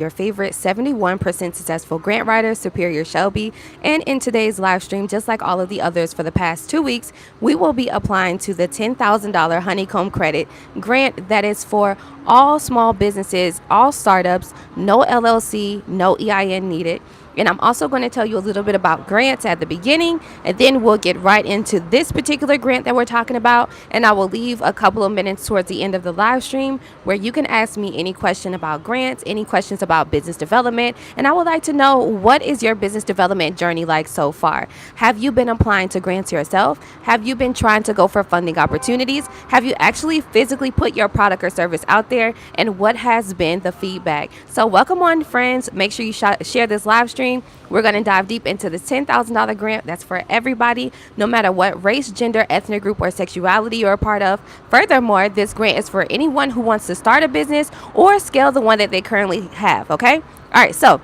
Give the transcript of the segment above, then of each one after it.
your favorite 71% successful grant writer, Superior Shelby. And in today's live stream, just like all of the others for the past 2 weeks, we will be applying to the $10,000 Honeycomb Credit Grant that is for all small businesses, all startups, no LLC, no EIN needed. And I'm also going to tell you a little bit about grants at the beginning, and then we'll get right into this particular grant that we're talking about. And I will leave a couple of minutes towards the end of the live stream where you can ask me any question about grants, any questions about business development. And I would like to know, what is your business development journey like so far? Have you been applying to grants yourself? Have you been trying to go for funding opportunities? Have you actually physically put your product or service out there? And what has been the feedback? So welcome on, friends. Make sure you share this live stream. We're going to dive deep into this $10,000 grant that's for everybody, no matter what race, gender, ethnic group, or sexuality you're a part of. Furthermore, this grant is for anyone who wants to start a business or scale the one that they currently have, okay? All right, so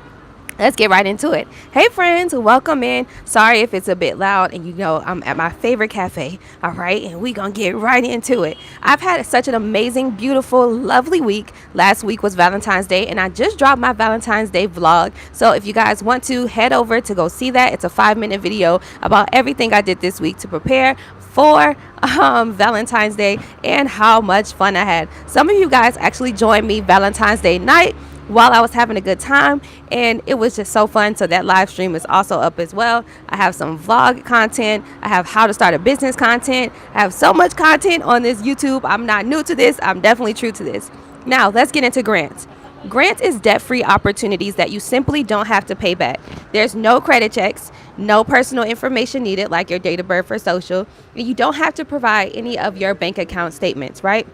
let's get right into it. Hey friends, welcome in. Sorry if it's a bit loud, and I'm at my favorite cafe. All right, and we gonna get right into it. I've had such an amazing, beautiful, lovely week. Last week was Valentine's Day, and I just dropped my Valentine's Day vlog. So if you guys want to head over to go see that, it's a 5-minute video about everything I did this week to prepare for Valentine's Day and how much fun I had. Some of you guys actually joined me Valentine's Day night while I was having a good time, and it was just so fun. So that live stream is also up as well. I have some vlog content. I have how to start a business content. I have so much content on this YouTube. I'm not new to this. I'm definitely true to this. Now let's get into grants. Grants is debt-free opportunities that you simply don't have to pay back. There's no credit checks, no personal information needed like your date of birth or social, and you don't have to provide any of your bank account statements, right?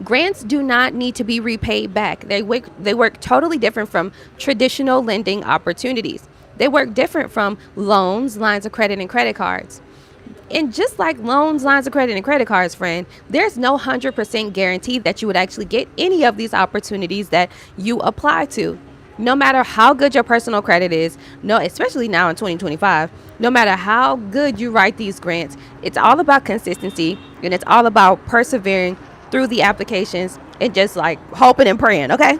Grants do not need to be repaid back. They work totally different from traditional lending opportunities. They work different from loans, lines of credit, and credit cards. And just like loans, lines of credit, and credit cards, friend, there's no 100% guarantee that you would actually get any of these opportunities that you apply to. No matter how good your personal credit is, especially now in 2025, no matter how good you write these grants, it's all about consistency, and it's all about persevering through the applications and just like hoping and praying, okay?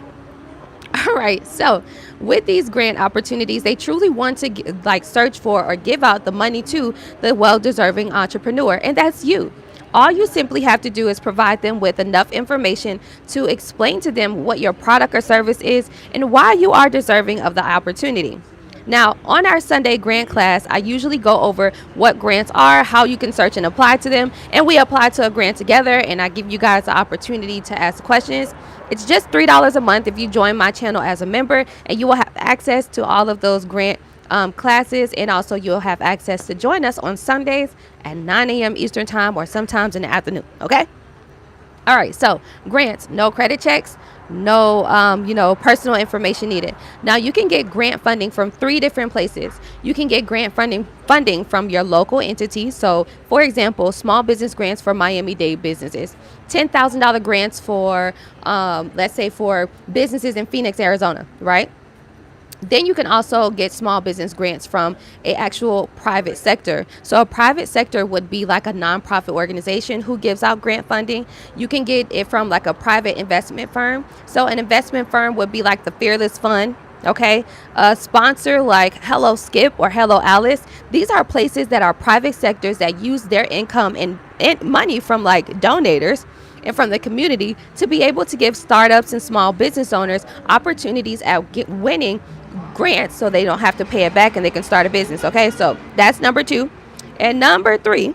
All right, so with these grant opportunities, they truly want to search for or give out the money to the well-deserving entrepreneur, and that's you. All you simply have to do is provide them with enough information to explain to them what your product or service is and why you are deserving of the opportunity. Now, on our Sunday grant class, I usually go over what grants are, how you can search and apply to them, and we apply to a grant together, and I give you guys the opportunity to ask questions. It's just $3 a month if you join my channel as a member, and you will have access to all of those grant classes, and also you'll have access to join us on Sundays at 9 a.m. Eastern Time or sometimes in the afternoon, okay? All right, so grants, no credit checks, no personal information needed. Now you can get grant funding from 3 different places. You can get grant funding from your local entity. So for example, small business grants for Miami-Dade businesses, $10,000 grants for let's say for businesses in Phoenix, Arizona, right? Then you can also get small business grants from a actual private sector. So a private sector would be like a nonprofit organization who gives out grant funding. You can get it from like a private investment firm. So an investment firm would be like the Fearless Fund. Okay, a sponsor like Hello Skip or Hello Alice. These are places that are private sectors that use their income and money from like donators and from the community to be able to give startups and small business owners opportunities at winning grants so they don't have to pay it back and they can start a business. Okay, so that's number 2. And number 3,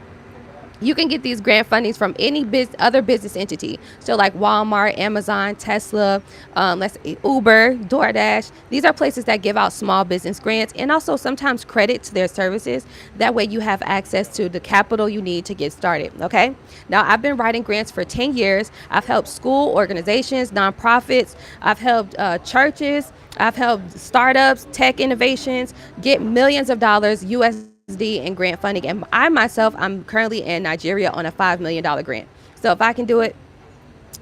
you can get these grant fundings from any other business entity. So like Walmart, Amazon, Tesla, let's say Uber, DoorDash. These are places that give out small business grants and also sometimes credit to their services. That way you have access to the capital you need to get started, okay? Now, I've been writing grants for 10 years. I've helped school, organizations, nonprofits. I've helped churches. I've helped startups, tech innovations get millions of dollars USD in grant funding. And I myself, I'm currently in Nigeria on a $5 million grant. So if I can do it,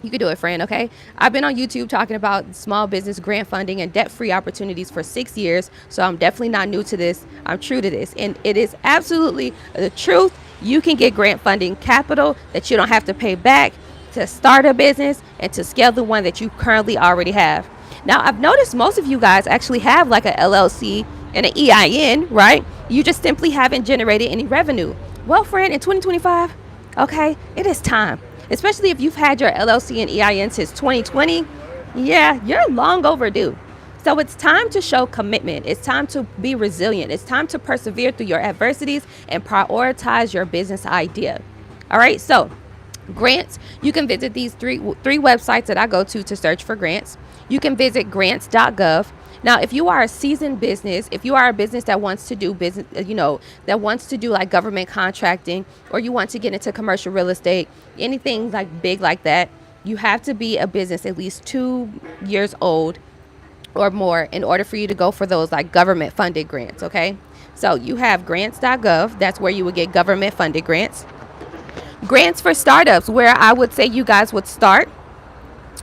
you can do it, friend, okay? I've been on YouTube talking about small business grant funding and debt-free opportunities for 6 years. So I'm definitely not new to this. I'm true to this. And it is absolutely the truth. You can get grant funding capital that you don't have to pay back to start a business and to scale the one that you currently already have. Now, I've noticed most of you guys actually have like a LLC and an EIN, right? You just simply haven't generated any revenue. Well, friend, in 2025, okay, it is time. Especially if you've had your LLC and EIN since 2020, yeah, you're long overdue. So it's time to show commitment. It's time to be resilient. It's time to persevere through your adversities and prioritize your business idea. All right, so grants, you can visit these three websites that I go to search for grants. You can visit grants.gov. Now, if you are a seasoned business, if you are a business that wants to do business, that wants to do like government contracting, or you want to get into commercial real estate, anything like big like that, you have to be a business at least 2 years old or more in order for you to go for those like government funded grants. Okay. So you have grants.gov. That's where you would get government funded grants. Grants for startups, where I would say you guys would start.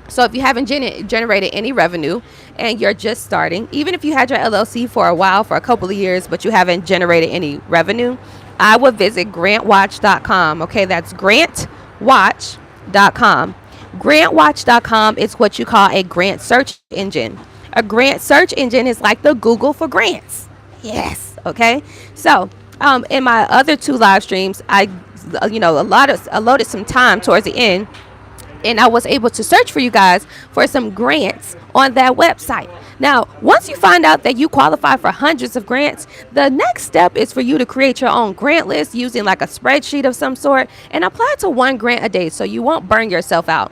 So if you haven't generated any revenue and you're just starting, even if you had your LLC for a while, for a couple of years, but you haven't generated any revenue, I would visit grantwatch.com. Okay, that's grantwatch.com. Grantwatch.com is what you call a grant search engine. A grant search engine is like the Google for grants. Yes. Okay. So in my other 2 live streams, I loaded some time towards the end, and I was able to search for you guys for some grants on that website. Now, once you find out that you qualify for hundreds of grants, the next step is for you to create your own grant list using like a spreadsheet of some sort and apply to 1 grant a day so you won't burn yourself out.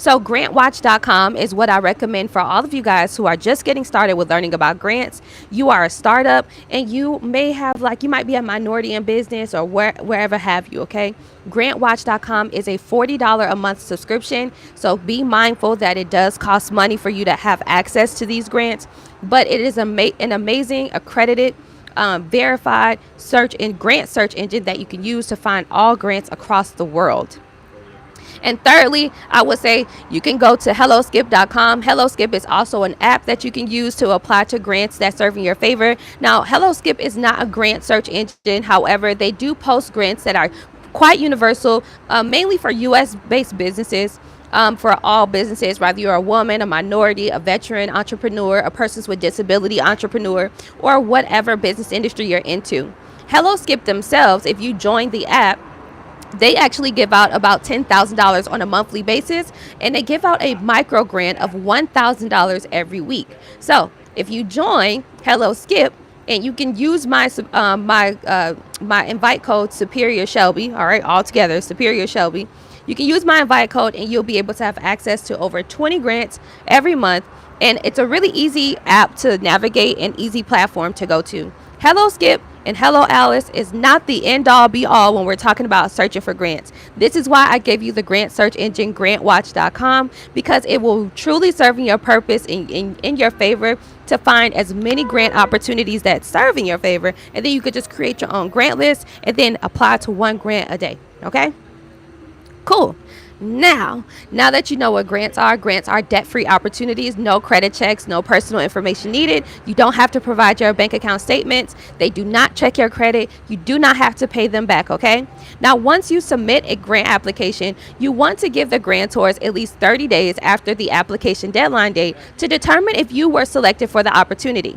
So grantwatch.com is what I recommend for all of you guys who are just getting started with learning about grants. You are a startup and you might be a minority in business or wherever have you, okay? Grantwatch.com is a $40 a month subscription. So be mindful that it does cost money for you to have access to these grants, but it is an amazing accredited verified grant search engine that you can use to find all grants across the world. And thirdly, I would say you can go to helloskip.com. HelloSkip is also an app that you can use to apply to grants that serve in your favor. Now, HelloSkip is not a grant search engine. However, they do post grants that are quite universal, mainly for US-based businesses, for all businesses, whether you're a woman, a minority, a veteran entrepreneur, a person with disability entrepreneur, or whatever business industry you're into. HelloSkip themselves, if you join the app, they actually give out about $10,000 on a monthly basis, and they give out a micro grant of $1,000 every week. So if you join HelloSkip, and you can use my invite code Superior Shelby, all right, all together, Superior Shelby. You can use my invite code, and you'll be able to have access to over 20 grants every month. And it's a really easy app to navigate and easy platform to go to. HelloSkip and Hello Alice is not the end all be all when we're talking about searching for grants. This is why I gave you the grant search engine grantwatch.com, because it will truly serve in your purpose in your favor to find as many grant opportunities that serve in your favor, and then you could just create your own grant list and then apply to 1 grant a day. Okay, cool. Now that you know what grants are debt-free opportunities, no credit checks, no personal information needed. You don't have to provide your bank account statements. They do not check your credit. You do not have to pay them back, okay? Now, once you submit a grant application, you want to give the grantors at least 30 days after the application deadline date to determine if you were selected for the opportunity.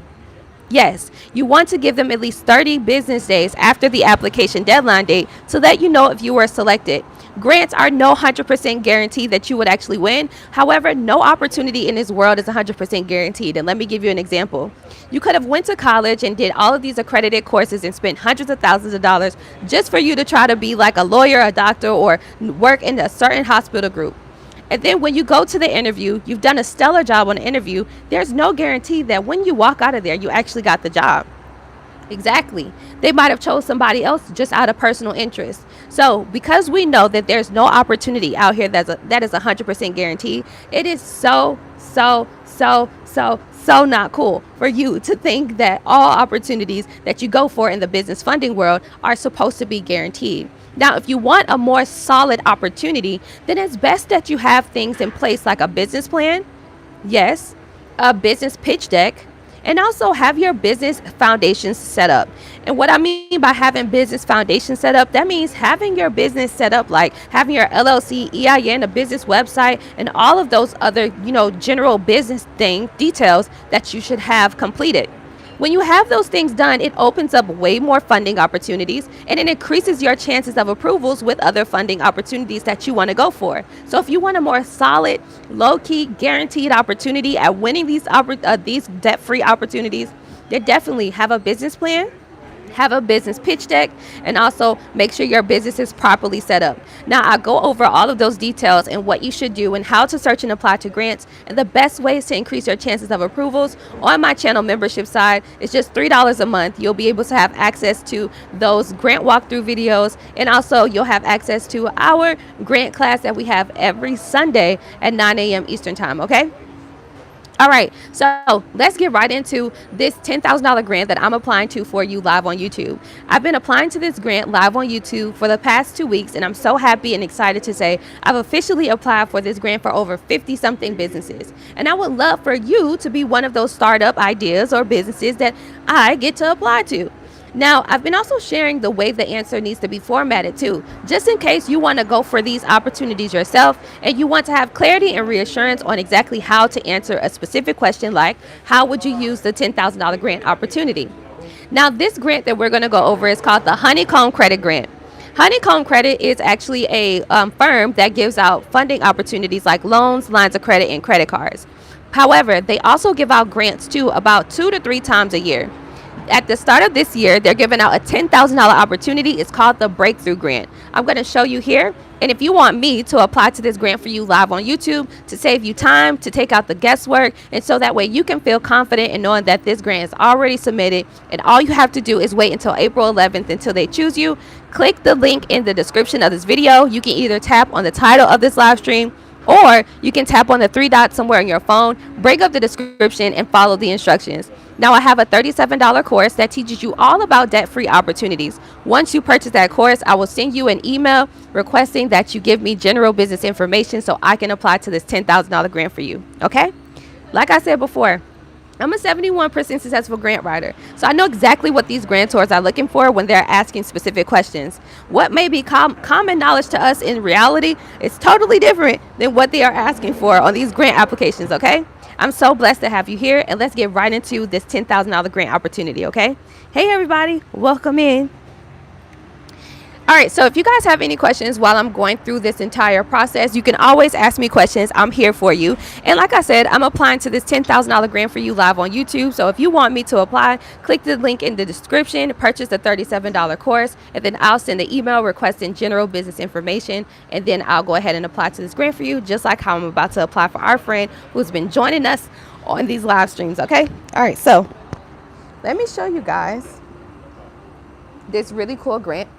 Yes, you want to give them at least 30 business days after the application deadline date so that you know if you were selected. Grants are no 100% guarantee that you would actually win. However, no opportunity in this world is 100% guaranteed. And let me give you an example. You could have went to college and did all of these accredited courses and spent hundreds of thousands of dollars just for you to try to be like a lawyer, a doctor, or work in a certain hospital group. And then when you go to the interview, you've done a stellar job on the interview. There's no guarantee that when you walk out of there, you actually got the job. Exactly. They might have chose somebody else just out of personal interest. So because we know that there's no opportunity out here that is 100% guaranteed, it is so not cool for you to think that all opportunities that you go for in the business funding world are supposed to be guaranteed. Now, if you want a more solid opportunity, then it's best that you have things in place like a business plan, yes, a business pitch deck, And also have your business foundations set up. And what I mean by having business foundation set up, that means having your business set up, like having your LLC, EIN, a business website, and all of those other, general business details that you should have completed. When you have those things done, it opens up way more funding opportunities, and it increases your chances of approvals with other funding opportunities that you want to go for. So if you want a more solid, low-key, guaranteed opportunity at winning these debt-free opportunities, then definitely have a business plan, have a business pitch deck, and also make sure your business is properly set up. Now, I'll go over all of those details and what you should do and how to search and apply to grants and the best ways to increase your chances of approvals on my channel membership side. It's just $3 a month. You'll be able to have access to those grant walkthrough videos, and also you'll have access to our grant class that we have every Sunday at 9 a.m. Eastern time, okay? All right, so let's get right into this $10,000 grant that I'm applying to for you live on YouTube. I've been applying to this grant live on YouTube for the past 2 weeks, and I'm so happy and excited to say I've officially applied for this grant for over 50-something businesses. And I would love for you to be one of those startup ideas or businesses that I get to apply to. Now, I've been also sharing the way the answer needs to be formatted too, just in case you want to go for these opportunities yourself and you want to have clarity and reassurance on exactly how to answer a specific question, like how would you use the $10,000 grant opportunity. Now, this grant that we're going to go over is called the Honeycomb Credit Grant. Honeycomb Credit is actually a firm that gives out funding opportunities like loans, lines of credit, and credit cards. However, they also give out grants too about 2 to 3 times a year. At the start of this year, they're giving out a $10,000 opportunity. It's called the Breakthrough Grant. I'm going to show you here. And if you want me to apply to this grant for you live on YouTube to save you time, to take out the guesswork, and so that way you can feel confident in knowing that this grant is already submitted, and all you have to do is wait until April 11th until they choose you, click the link in the description of this video. You can either tap on the title of this live stream, or you can tap on the 3 dots somewhere on your phone, bring up the description, and follow the instructions. Now, I have a $37 course that teaches you all about debt-free opportunities. Once you purchase that course, I will send you an email requesting that you give me general business information so I can apply to this $10,000 grant for you, okay? Like I said before, I'm a 71% successful grant writer, so I know exactly what these grantors are looking for when they're asking specific questions. What may be common knowledge to us in reality is totally different than what they are asking for on these grant applications, okay? I'm so blessed to have you here, and let's get right into this $10,000 grant opportunity, okay? Hey, everybody, welcome in. All right, so if you guys have any questions while I'm going through this entire process, you can always ask me questions. I'm here for you. And like I said, I'm applying to this $10,000 grant for you live on YouTube. So if you want me to apply, click the link in the description, purchase the $37 course, and then I'll send an email requesting general business information, and then I'll go ahead and apply to this grant for you, just like how I'm about to apply for our friend who's been joining us on these live streams, okay? All right, so let me show you guys this really cool grant.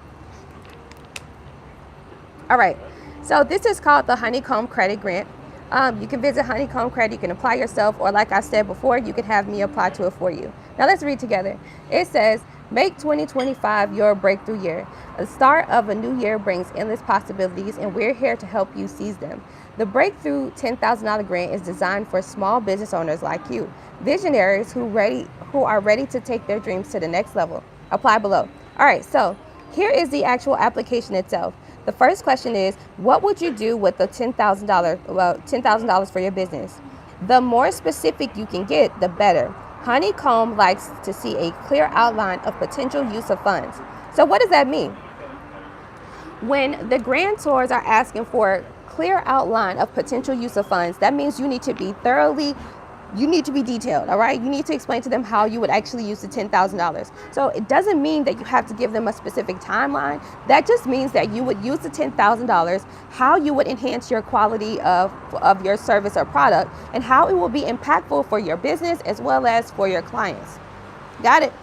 All right, so this is called the Honeycomb Credit Grant. You can visit Honeycomb Credit, you can apply yourself, or like I said before, you can have me apply to it for you. Now let's read together. It says, make 2025 your breakthrough year. The start of a new year brings endless possibilities, and we're here to help you seize them. The Breakthrough $10,000 grant is designed for small business owners like you, visionaries who are ready to take their dreams to the next level. Apply below. All right, so here is the actual application itself. The first question is, what would you do with the $10,000 for your business? The more specific you can get, the better. Honeycomb likes to see a clear outline of potential use of funds. So what does that mean? When the grantors are asking for clear outline of potential use of funds, that means you need to be detailed, all right? You need to explain to them how you would actually use the $10,000. So it doesn't mean that you have to give them a specific timeline. That just means that you would use the $10,000, how you would enhance your quality of your service or product, and how it will be impactful for your business as well as for your clients. Got it?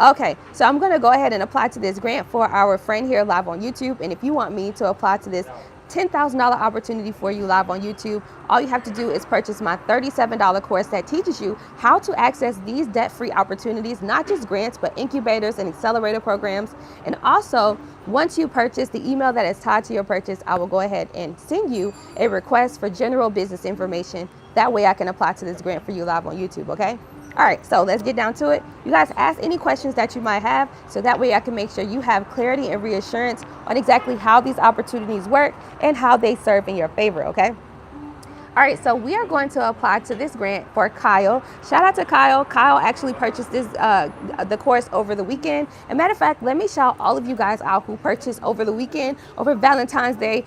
Okay, so I'm gonna go ahead and apply to this grant for our friend here live on YouTube. And if you want me to apply to this $10,000 opportunity for you live on YouTube, all you have to do is purchase my $37 course that teaches you how to access these debt-free opportunities, not just grants, but incubators and accelerator programs. And also, once you purchase, the email that is tied to your purchase, I will go ahead and send you a request for general business information. That way I can apply to this grant for you live on YouTube, okay? All right, so let's get down to it. You guys ask any questions that you might have, so that way I can make sure you have clarity and reassurance on exactly how these opportunities work and how they serve in your favor, okay? All right, so we are going to apply to this grant for Kyle. Shout out to Kyle. Kyle actually purchased this the course over the weekend. And matter of fact, let me shout all of you guys out who purchased over the weekend, over Valentine's Day.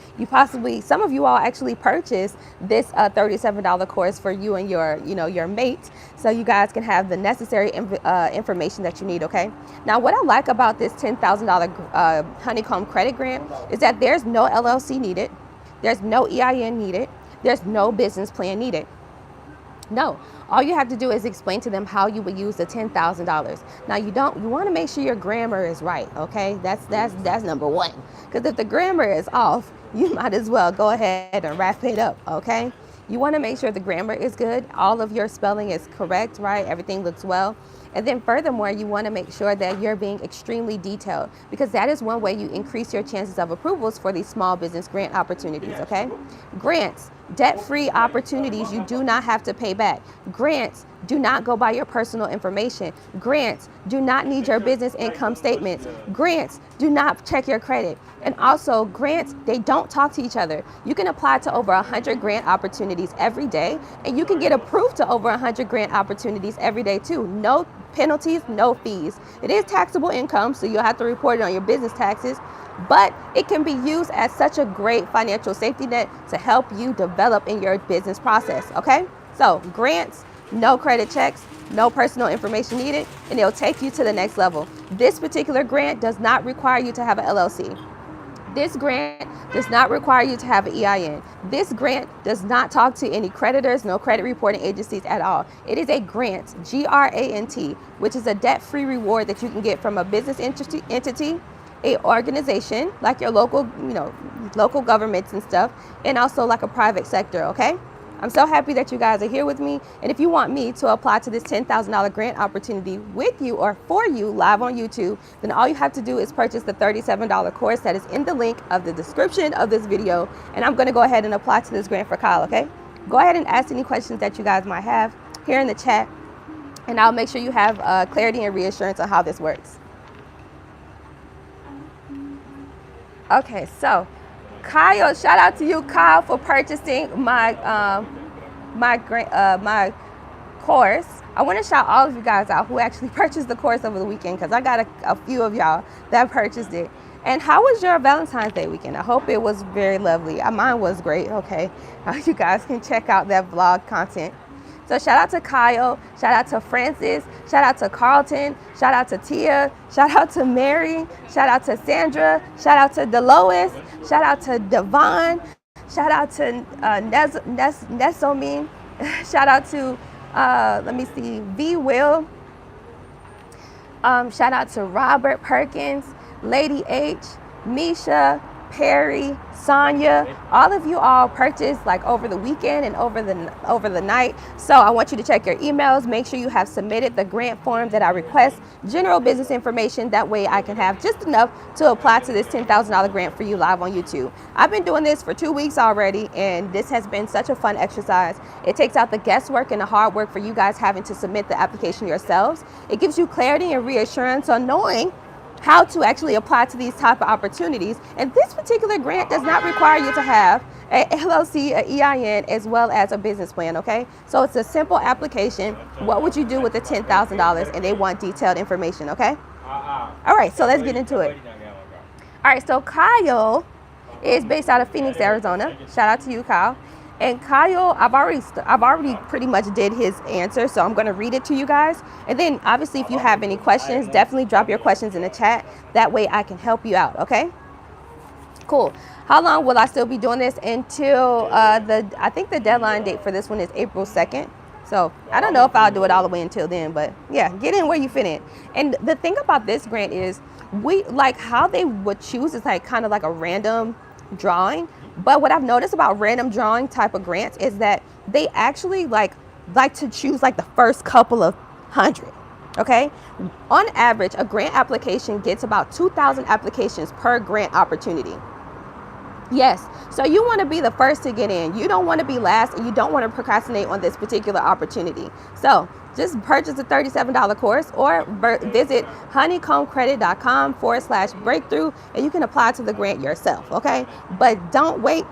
Some of you all actually purchased this $37 course for you and your mate, so you guys can have the necessary information that you need, okay? Now, what I like about this $10,000 Honeycomb Credit Grant is that there's no LLC needed, there's no EIN needed, there's no business plan needed. No, all you have to do is explain to them how you would use the $10,000. Now you want to make sure your grammar is right, okay? That's number one. Because if the grammar is off, you might as well go ahead and wrap it up, okay? You want to make sure the grammar is good, all of your spelling is correct, right? Everything looks well. And then furthermore, you want to make sure that you're being extremely detailed, because that is one way you increase your chances of approvals for these small business grant opportunities, okay? Grants, debt-free opportunities you do not have to pay back. Grants do not go by your personal information. Grants do not need your business income statements. Grants do not check your credit. And also grants, they don't talk to each other. You can apply to over 100 grant opportunities every day, and you can get approved to over 100 grant opportunities every day too. No penalties, no fees. It is taxable income, so you'll have to report it on your business taxes, but it can be used as such a great financial safety net to help you develop in your business process, okay? So grants, no credit checks, no personal information needed, and it'll take you to the next level. This particular grant does not require you to have an LLC. This grant does not require you to have an EIN. This grant does not talk to any creditors, no credit reporting agencies at all. It is a grant, G-R-A-N-T, which is a debt-free reward that you can get from a business entity, a organization like your local, local governments and stuff, and also like a private sector, okay? I'm so happy that you guys are here with me. And if you want me to apply to this $10,000 grant opportunity with you or for you live on YouTube, then all you have to do is purchase the $37 course that is in the link of the description of this video. And I'm going to go ahead and apply to this grant for Kyle, okay? Go ahead and ask any questions that you guys might have here in the chat, and I'll make sure you have clarity and reassurance on how this works. Okay, so Kyle, shout out to you, Kyle, for purchasing my course. I want to shout all of you guys out who actually purchased the course over the weekend, because I got a few of y'all that purchased it. And how was your Valentine's Day weekend? I hope it was very lovely. Mine was great, okay? You guys can check out that vlog content. So shout out to Kyle, shout out to Francis, shout out to Carlton, shout out to Tia, shout out to Mary, shout out to Sandra, shout out to Delois, shout out to Devon, shout out to Nesomin, shout out to, V. Will, shout out to Robert Perkins, Lady H, Misha, Perry, Sonia, all of you all purchased like over the weekend and over the night. So I want you to check your emails. Make sure you have submitted the grant form that I request, general business information. That way I can have just enough to apply to this $10,000 grant for you live on YouTube. I've been doing this for 2 weeks already, and this has been such a fun exercise. It takes out the guesswork and the hard work for you guys having to submit the application yourselves. It gives you clarity and reassurance on knowing how to actually apply to these type of opportunities. And this particular grant does not require you to have a LLC, a EIN, as well as a business plan, okay? So it's a simple application. What would you do with the $10,000? And they want detailed information, okay? All right, so let's get into it. All right, so Kyle is based out of Phoenix, Arizona. Shout out to you, Kyle. And Kyle, I've already pretty much did his answer, so I'm going to read it to you guys. And then obviously if you have any questions, definitely drop your questions in the chat. That way I can help you out, okay? Cool. How long will I still be doing this until I think the deadline date for this one is April 2nd. So I don't know if I'll do it all the way until then, but yeah, get in where you fit in. And the thing about this grant is how they would choose is like kind of like a random drawing. But what I've noticed about random drawing type of grants is that they actually like to choose like the first couple of 100, okay? On average, a grant application gets about 2,000 applications per grant opportunity. Yes, so you want to be the first to get in. You don't want to be last, and you don't want to procrastinate on this particular opportunity. So just purchase the $37 course or visit honeycombcredit.com/breakthrough and you can apply to the grant yourself, okay? But don't wait.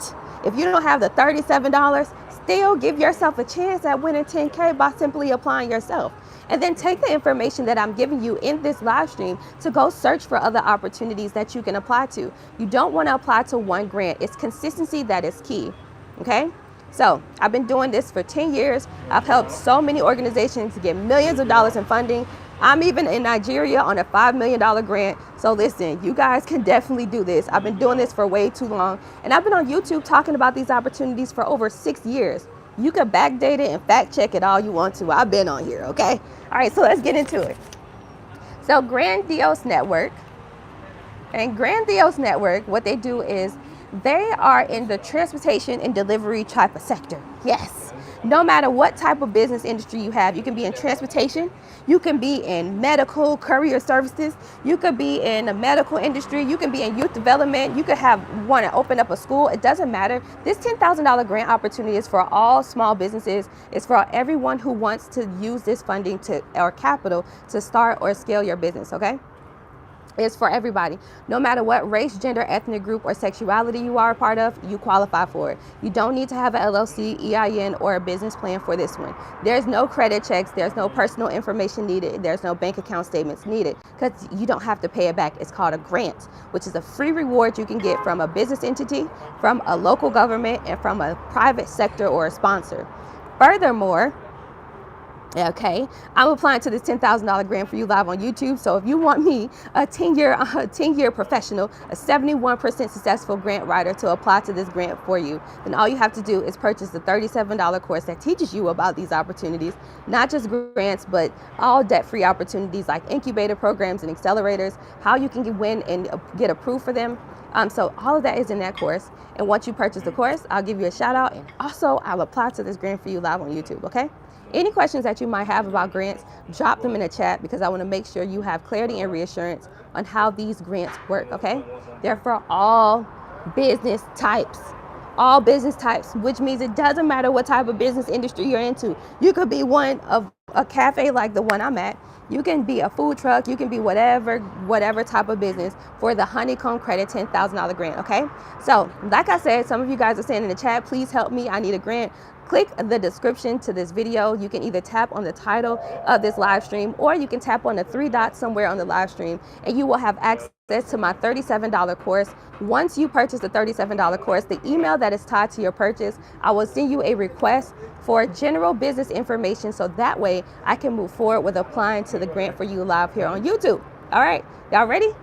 If you don't have the $37, still give yourself a chance at winning 10K by simply applying yourself. And then take the information that I'm giving you in this live stream to go search for other opportunities that you can apply to. You don't want to apply to one grant. It's consistency that is key, okay? So I've been doing this for 10 years. I've helped so many organizations get millions of dollars in funding. I'm even in Nigeria on a $5 million grant. So listen, you guys can definitely do this. I've been doing this for way too long. And I've been on YouTube talking about these opportunities for over 6 years. You can backdate it and fact check it all you want to. I've been on here, okay? All right, so let's get into it. So Grandiose Network, what they do is they are in the transportation and delivery type of sector. Yes. No matter what type of business industry you have, you can be in transportation, you can be in medical courier services, you could be in the medical industry, you can be in youth development, you could want to open up a school. It doesn't matter. This $10,000 grant opportunity is for all small businesses. It's for everyone who wants to use this funding or capital to start or scale your business, okay? It's for everybody. No matter what race, gender, ethnic group, or sexuality you are a part of, you qualify for it. You don't need to have an LLC, EIN, or a business plan for this one. There's no credit checks. There's no personal information needed. There's no bank account statements needed because you don't have to pay it back. It's called a grant, which is a free reward you can get from a business entity, from a local government, and from a private sector or a sponsor. Furthermore, okay, I'm applying to this $10,000 grant for you live on YouTube. So if you want me, a 10-year professional, a 71% successful grant writer to apply to this grant for you, then all you have to do is purchase the $37 course that teaches you about these opportunities, not just grants, but all debt-free opportunities like incubator programs and accelerators, how you can win and get approved for them. So all of that is in that course. And once you purchase the course, I'll give you a shout out. And also I'll apply to this grant for you live on YouTube, okay? Any questions that you might have about grants, drop them in the chat because I want to make sure you have clarity and reassurance on how these grants work, okay? They're for all business types, which means it doesn't matter what type of business industry you're into. You could be one of a cafe like the one I'm at. You can be a food truck. You can be whatever type of business for the Honeycomb Credit $10,000 grant, okay? So like I said, some of you guys are saying in the chat, please help me. I need a grant. Click the description to this video. You can either tap on the title of this live stream or you can tap on the 3 dots somewhere on the live stream and you will have access to my $37 course. Once you purchase the $37 course, the email that is tied to your purchase, I will send you a request for general business information so that way I can move forward with applying to the grant for you live here on YouTube. All right, y'all ready?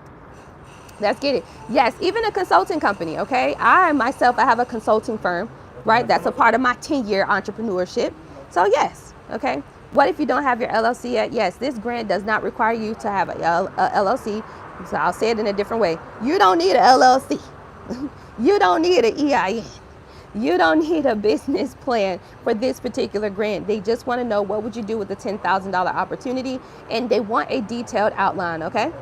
Let's get it. Yes, even a consulting company, okay? I have a consulting firm, right? That's a part of my 10-year entrepreneurship. So yes, okay. What if you don't have your LLC yet? Yes, this grant does not require you to have a LLC. So I'll say it in a different way. You don't need an LLC. You don't need an EIN. You don't need a business plan for this particular grant. They just want to know what would you do with the $10,000 opportunity, and they want a detailed outline, okay?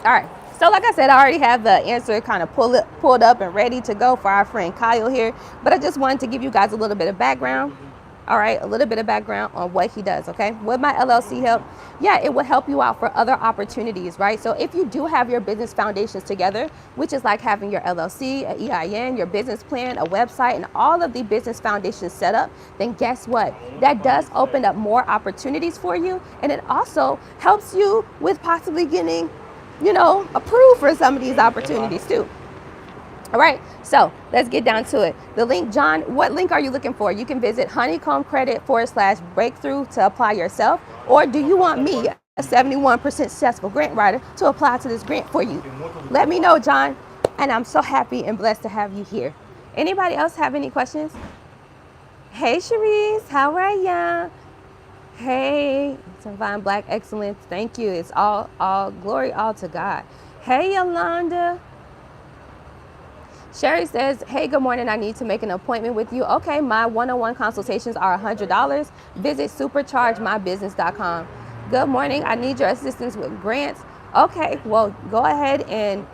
All right. So like I said, I already have the answer kind of pulled up and ready to go for our friend Kyle here, but I just wanted to give you guys a little bit of background. All right, a little bit of background on what he does, okay? Would my LLC help? Yeah, it would help you out for other opportunities, right? So if you do have your business foundations together, which is like having your LLC, an EIN, your business plan, a website, and all of the business foundations set up, then guess what? That does open up more opportunities for you, and it also helps you with possibly getting, approved for some of these opportunities too. All right, so let's get down to it. The link, John, what link are you looking for? You can visit Honeycomb Credit /breakthrough to apply yourself, or do you want me, a 71% successful grant writer, to apply to this grant for you? Let me know, John, and I'm so happy and blessed to have you here. Anybody else have any questions? Hey, Cherise, how are ya? Hey, Divine Black Excellence, thank you. It's all glory all to God. Hey, Yolanda. Sherry says, hey, good morning. I need to make an appointment with you. Okay, my one-on-one consultations are $100. Visit superchargemybusiness.com. Good morning. I need your assistance with grants. Okay, well, go ahead and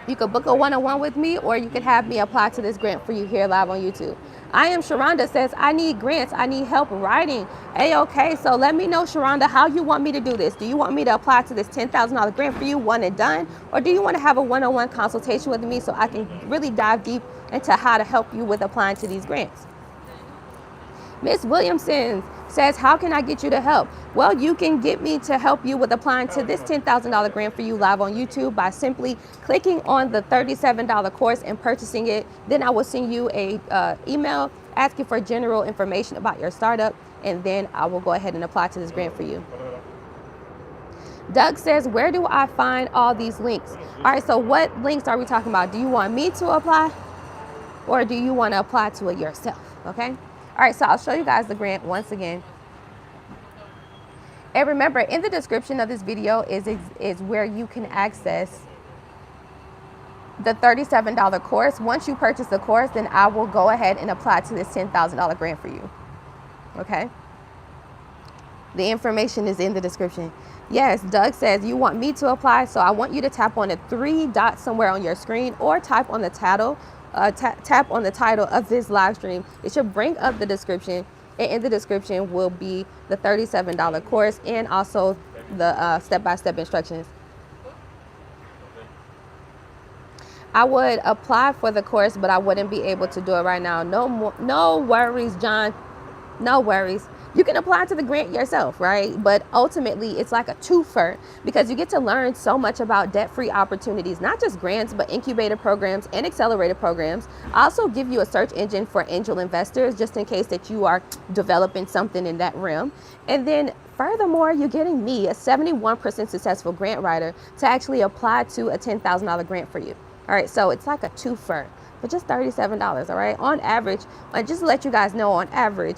you can book a one-on-one with me, or you can have me apply to this grant for you here live on YouTube. I am Sharonda says, I need grants. I need help writing. A-okay. So let me know, Sharonda, how you want me to do this. Do you want me to apply to this $10,000 grant for you, one and done? Or do you want to have a one-on-one consultation with me so I can really dive deep into how to help you with applying to these grants? Miss Williamson says, how can I get you to help? Well, you can get me to help you with applying to this $10,000 grant for you live on YouTube by simply clicking on the $37 course and purchasing it. Then I will send you a email asking for general information about your startup, and then I will go ahead and apply to this grant for you. Doug says, where do I find all these links? All right, so what links are we talking about? Do you want me to apply, or do you want to apply to it yourself? Okay. All right, so I'll show you guys the grant once again. And remember, in the description of this video is where you can access the $37 course. Once you purchase the course, then I will go ahead and apply to this $10,000 grant for you. Okay? The information is in the description. Yes, Doug says, you want me to apply, so I want you to tap on the 3 dots somewhere on your screen or type on the title. Tap on the title of this live stream. It should bring up the description, and in the description will be the $37 course and also the step-by-step instructions. I would apply for the course, but I wouldn't be able to do it right now. No worries, John. No worries. You can apply to the grant yourself, right? But ultimately, it's like a twofer because you get to learn so much about debt-free opportunities, not just grants, but incubator programs and accelerator programs. I also give you a search engine for angel investors, just in case that you are developing something in that realm. And then furthermore, you're getting me, a 71% successful grant writer, to actually apply to a $10,000 grant for you. All right, so it's like a twofer for just $37, all right? On average, and just to let you guys know, on average,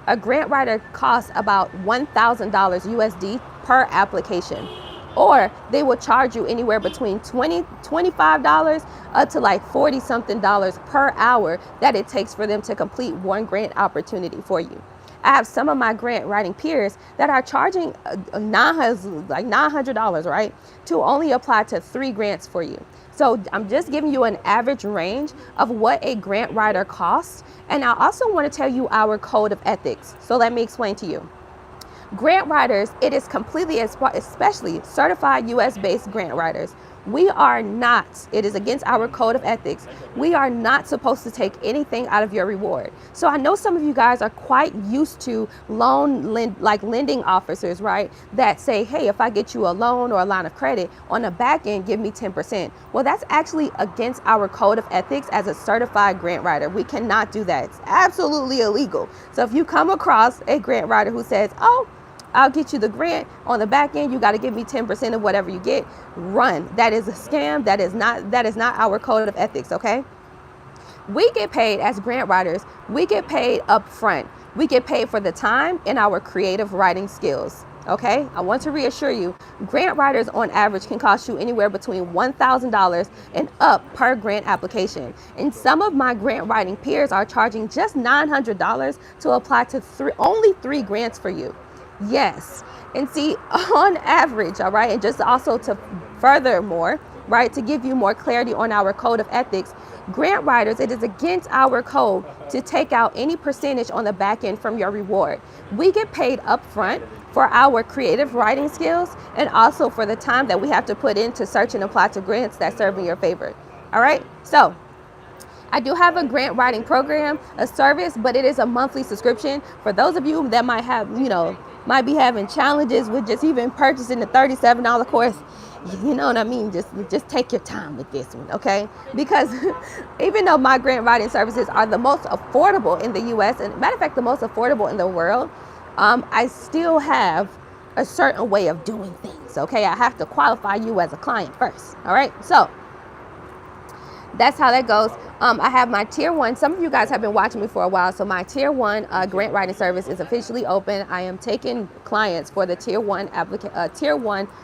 a grant writer costs about $1,000 USD per application, or they will charge you anywhere between $25 up to like $40 something per hour that it takes for them to complete one grant opportunity for you. I have some of my grant writing peers that are charging $900, right, to only apply to 3 grants for you. So I'm just giving you an average range of what a grant writer costs. And I also want to tell you our code of ethics. So let me explain to you. Grant writers, it is completely, especially certified US-based grant writers, we are not, it is against our code of ethics, we are not supposed to take anything out of your reward. So I know some of you guys are quite used to lending officers, right, that say, hey, if I get you a loan or a line of credit, on the back end, give me 10%. Well, that's actually against our code of ethics as a certified grant writer. We cannot do that. It's absolutely illegal. So if you come across a grant writer who says, oh, I'll get you the grant, on the back end, you got to give me 10% of whatever you get, run. That is a scam. That is not our code of ethics, okay? We get paid as grant writers. We get paid up front. We get paid for the time and our creative writing skills, okay? I want to reassure you, grant writers on average can cost you anywhere between $1,000 and up per grant application. And some of my grant writing peers are charging just $900 to apply to only 3 grants for you. Yes. And see, on average, all right, and just also to furthermore, right, to give you more clarity on our code of ethics, grant writers, it is against our code to take out any percentage on the back end from your reward. We get paid up front for our creative writing skills and also for the time that we have to put in to search and apply to grants that serve in your favor. All right, so I do have a grant writing program, a service, but it is a monthly subscription. For those of you that might have, might be having challenges with just even purchasing the $37 course, you know what I mean? Just take your time with this one, okay? Because even though my grant writing services are the most affordable in the US, and matter of fact, the most affordable in the world, I still have a certain way of doing things, okay? I have to qualify you as a client first, all right? So that's how that goes. I have my tier 1. Some of you guys have been watching me for a while. So my tier 1 grant writing service is officially open. I am taking clients for the tier 1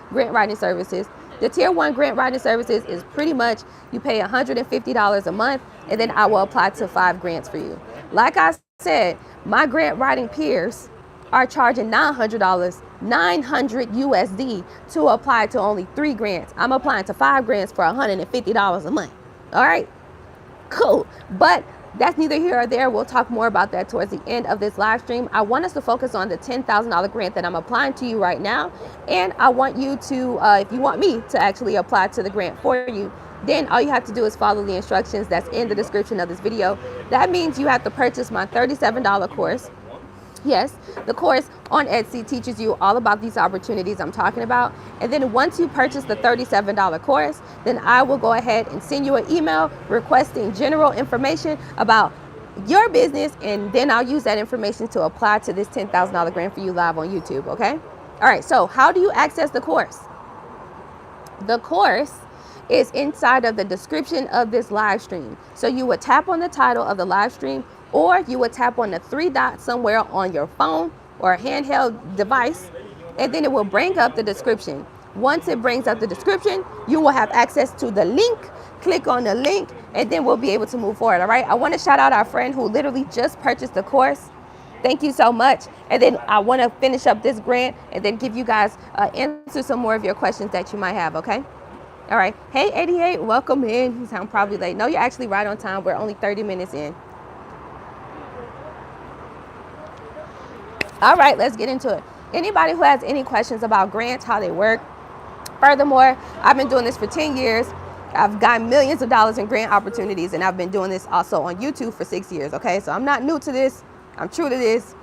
grant writing services. The tier 1 grant writing services is pretty much you pay $150 a month, and then I will apply to 5 grants for you. Like I said, my grant writing peers are charging $900 USD to apply to only 3 grants. I'm applying to 5 grants for $150 a month. All right, cool. But that's neither here or there. We'll talk more about that towards the end of this live stream. I want us to focus on the $10,000 grant that I'm applying to you right now. And I want you to, if you want me to actually apply to the grant for you, then all you have to do is follow the instructions that's in the description of this video. That means you have to purchase my $37 course. Yes, the course on Etsy teaches you all about these opportunities I'm talking about. And then once you purchase the $37 course, then I will go ahead and send you an email requesting general information about your business. And then I'll use that information to apply to this $10,000 grant for you live on YouTube, okay? All right, so how do you access the course? The course is inside of the description of this live stream. So you would tap on the title of the live stream, or you would tap on the three dots somewhere on your phone or a handheld device, and then it will bring up the description. Once it brings up the description, you will have access to the link. Click on the link, and then we'll be able to move forward, all right? I want to shout out our friend who literally just purchased the course. Thank you so much. And then I want to finish up this grant and then give you guys answer some more of your questions that you might have, okay? All right. Hey, 88, welcome in. You sound probably late. No, you're actually right on time. We're only 30 minutes in. All right, let's get into it. Anybody who has any questions about grants, how they work. Furthermore, I've been doing this for 10 years. I've gotten millions of dollars in grant opportunities, and I've been doing this also on YouTube for 6 years, okay? So I'm not new to this. I'm true to this.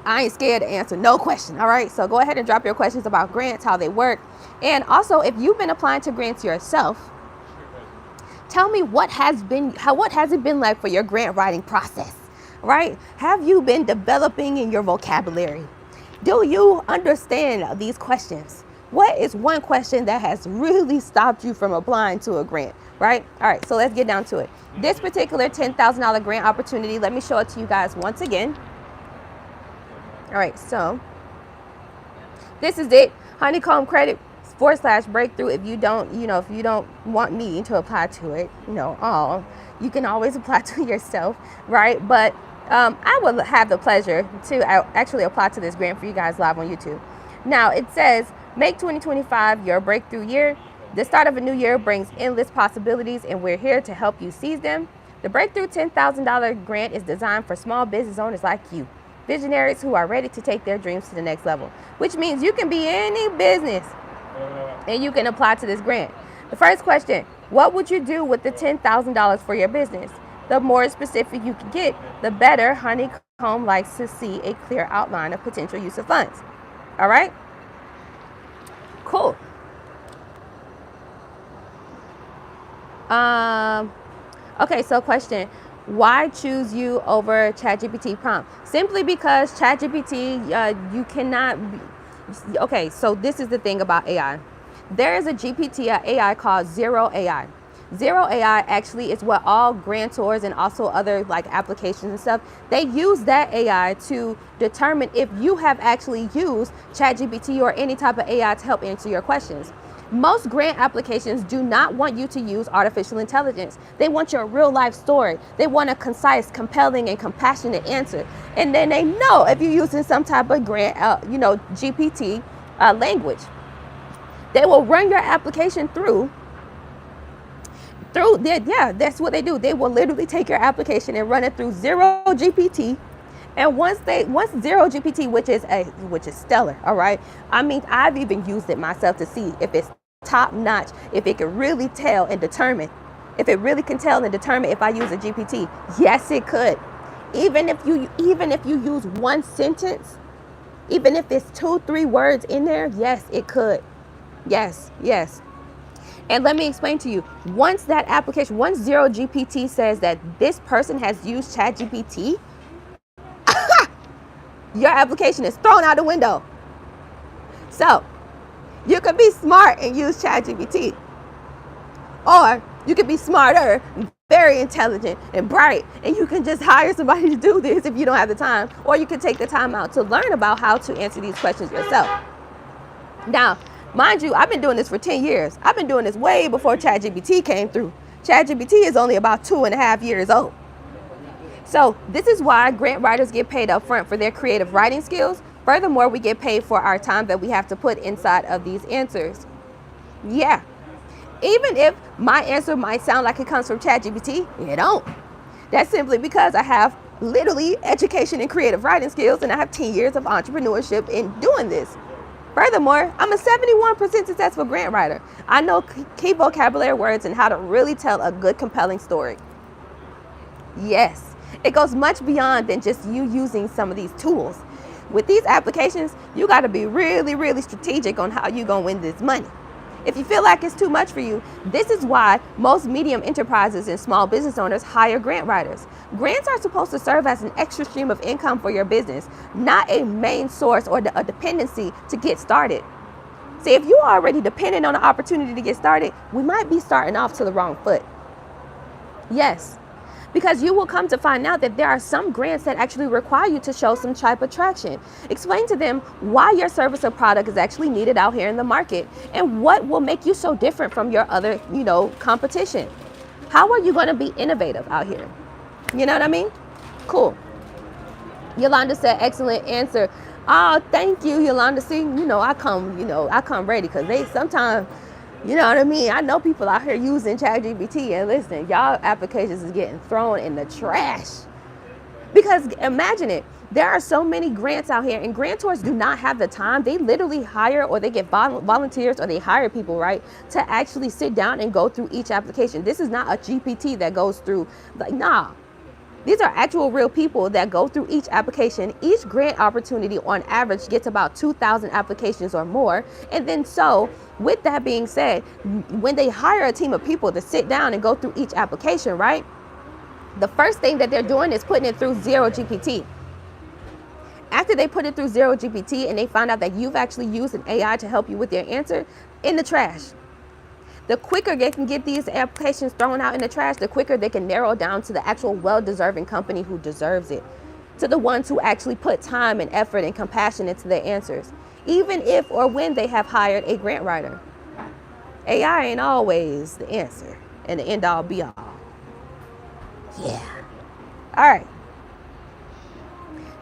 I ain't scared to answer no question, all right? So go ahead and drop your questions about grants, how they work. And also, if you've been applying to grants yourself, tell me what has it been like for your grant writing process, right? Have you been developing in your vocabulary? Do you understand these questions? What is one question that has really stopped you from applying to a grant, right? All right, so let's get down to it. This particular $10,000 grant opportunity, let me show it to you guys once again. All right, so this is it. Honeycomb Credit /breakthrough. If you don't want me to apply to it, you can always apply to yourself, right? But I will have the pleasure to actually apply to this grant for you guys live on YouTube. Now it says, make 2025 your breakthrough year. The start of a new year brings endless possibilities, and we're here to help you seize them. The Breakthrough $10,000 grant is designed for small business owners like you, visionaries who are ready to take their dreams to the next level, which means you can be any business and you can apply to this grant. The first question, what would you do with the $10,000 for your business? The more specific you can get, the better. Honeycomb likes to see a clear outline of potential use of funds. All right? Cool. Okay, so question, why choose you over ChatGPT prompt? Simply because ChatGPT, you cannot okay, so this is the thing about AI. There is a AI called Zero AI. Zero AI actually is what all grantors and also other like applications and stuff, they use that AI to determine if you have actually used ChatGPT or any type of AI to help answer your questions. Most grant applications do not want you to use artificial intelligence. They want your real life story. They want a concise, compelling, and compassionate answer. And then they know if you're using some type of grant, GPT language. They will run your application through that's what they do. They will literally take your application and run it through Zero GPT. And once Zero GPT, which is stellar, all right. I mean, I've even used it myself to see if it's top notch, if it can really tell and determine, if I use a GPT. Yes, it could. Even if you use one sentence, even if it's 2-3 words in there, yes, it could. Yes. And let me explain to you, once Zero GPT says that this person has used ChatGPT, your application is thrown out the window. So you could be smart and use ChatGPT, or you could be smarter, very intelligent and bright, and you can just hire somebody to do this if you don't have the time, or you can take the time out to learn about how to answer these questions yourself. Now, mind you, I've been doing this for 10 years. I've been doing this way before ChatGPT came through. ChatGPT is only about 2.5 years old. So this is why grant writers get paid up front for their creative writing skills. Furthermore, we get paid for our time that we have to put inside of these answers. Yeah. Even if my answer might sound like it comes from ChatGPT, it don't. That's simply because I have literally education and creative writing skills, and I have 10 years of entrepreneurship in doing this. Furthermore, I'm a 71% successful grant writer. I know key vocabulary words and how to really tell a good, compelling story. Yes, it goes much beyond than just you using some of these tools. With these applications, you got to be really, really strategic on how you're going to win this money. If you feel like it's too much for you, this is why most medium enterprises and small business owners hire grant writers. Grants are supposed to serve as an extra stream of income for your business, not a main source or a dependency to get started. See, if you're already dependent on an opportunity to get started, we might be starting off to the wrong foot. Yes, because you will come to find out that there are some grants that actually require you to show some type of traction. Explain to them why your service or product is actually needed out here in the market and what will make you so different from your other, competition. How are you going to be innovative out here? You know what I mean? Cool. Yolanda said, excellent answer. Oh, thank you, Yolanda. See, I come ready because they sometimes, you know what I mean? I know people out here using ChatGPT, and listen, y'all applications is getting thrown in the trash. Because imagine it, there are so many grants out here, and grantors do not have the time. They literally hire, or they get volunteers, or they hire people, right, to actually sit down and go through each application. This is not a GPT that goes through, nah. These are actual real people that go through each application. Each grant opportunity on average gets about 2,000 applications or more. And then so, with that being said, when they hire a team of people to sit down and go through each application, right? The first thing that they're doing is putting it through Zero GPT. After they put it through Zero GPT and they find out that you've actually used an AI to help you with your answer, in the trash. The quicker they can get these applications thrown out in the trash, the quicker they can narrow down to the actual well-deserving company who deserves it, to the ones who actually put time and effort and compassion into their answers, even if or when they have hired a grant writer. AI ain't always the answer and the end-all be-all. Yeah. All right.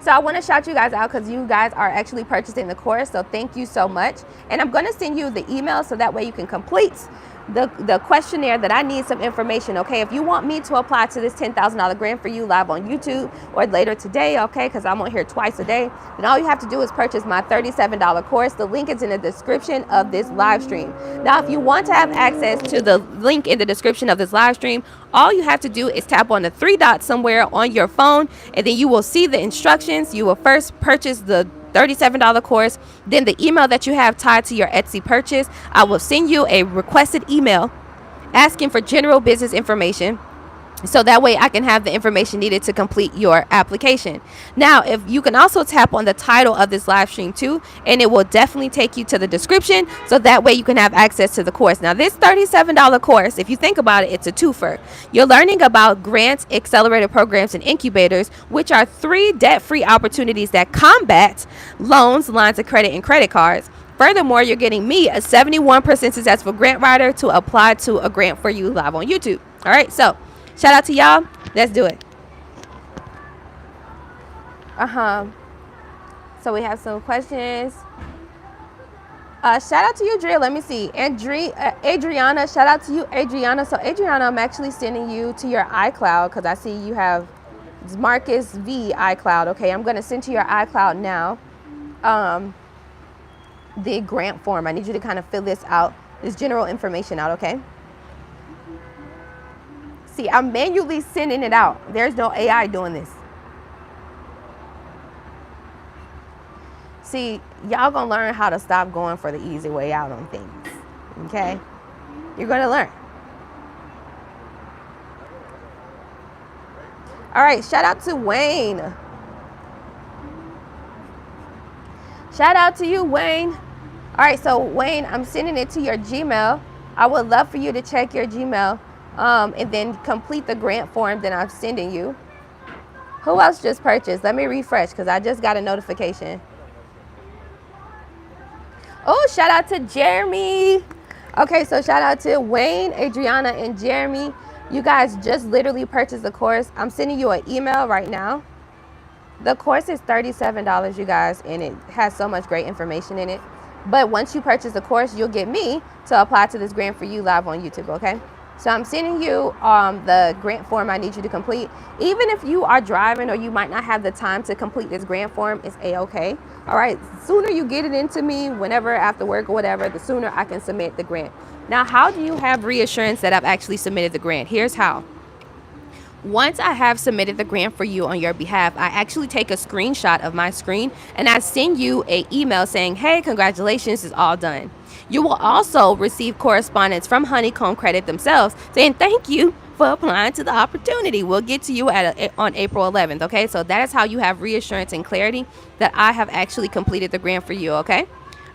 So I want to shout you guys out because you guys are actually purchasing the course. So thank you so much. And I'm going to send you the email so that way you can complete the questionnaire that I need some information, okay? If you want me to apply to this $10,000 grant for you live on YouTube or later today, okay, because I'm on here twice a day, then all you have to do is purchase my $37 course. The link is in the description of this live stream. Now, if you want to have access to the link in the description of this live stream, all you have to do is tap on the three dots somewhere on your phone, and then you will see the instructions. You will first purchase the $37 course, then the email that you have tied to your Etsy purchase, I will send you a requested email asking for general business information, so that way I can have the information needed to complete your application. Now, if you can also tap on the title of this live stream too, and it will definitely take you to the description, so that way you can have access to the course. Now, this $37 course, if you think about it, it's a twofer. You're learning about grants, accelerator programs, and incubators, which are 3 debt-free opportunities that combat loans, lines of credit, and credit cards. Furthermore, you're getting me, a 71% successful grant writer, to apply to a grant for you live on YouTube. All right, so shout out to y'all. Let's do it. So we have some questions. Shout out to you, Dre. Let me see. Adriana, shout out to you, Adriana. So Adriana, I'm actually sending you to your iCloud because I see you have Marcus V iCloud. Okay, I'm going to send to your iCloud now the grant form. I need you to kind of fill this out, this general information out, okay? See, I'm manually sending it out. There's no AI doing this. See, y'all gonna learn how to stop going for the easy way out on things, okay? You're gonna learn. All right, shout out to Wayne. Shout out to you, Wayne. All right, so Wayne, I'm sending it to your Gmail. I would love for you to check your Gmail. And then complete the grant form that I'm sending you. Who else just purchased? Let me refresh because I just got a notification. Oh, shout out to Jeremy. Okay, so shout out to Wayne, Adriana, and Jeremy. You guys just literally purchased the course. I'm sending you an email right now. The course is $37, you guys, and it has so much great information in it. But once you purchase the course, you'll get me to apply to this grant for you live on YouTube, okay? So I'm sending you the grant form I need you to complete. Even if you are driving or you might not have the time to complete this grant form, it's a-okay. All right, sooner you get it into me, whenever after work or whatever, the sooner I can submit the grant. Now, how do you have reassurance that I've actually submitted the grant? Here's how. Once I have submitted the grant for you on your behalf, I actually take a screenshot of my screen and I send you an email saying, hey, congratulations, it's all done. You will also receive correspondence from Honeycomb Credit themselves saying thank you for applying to the opportunity. We'll get to you on April 11th, okay? So that is how you have reassurance and clarity that I have actually completed the grant for you, okay?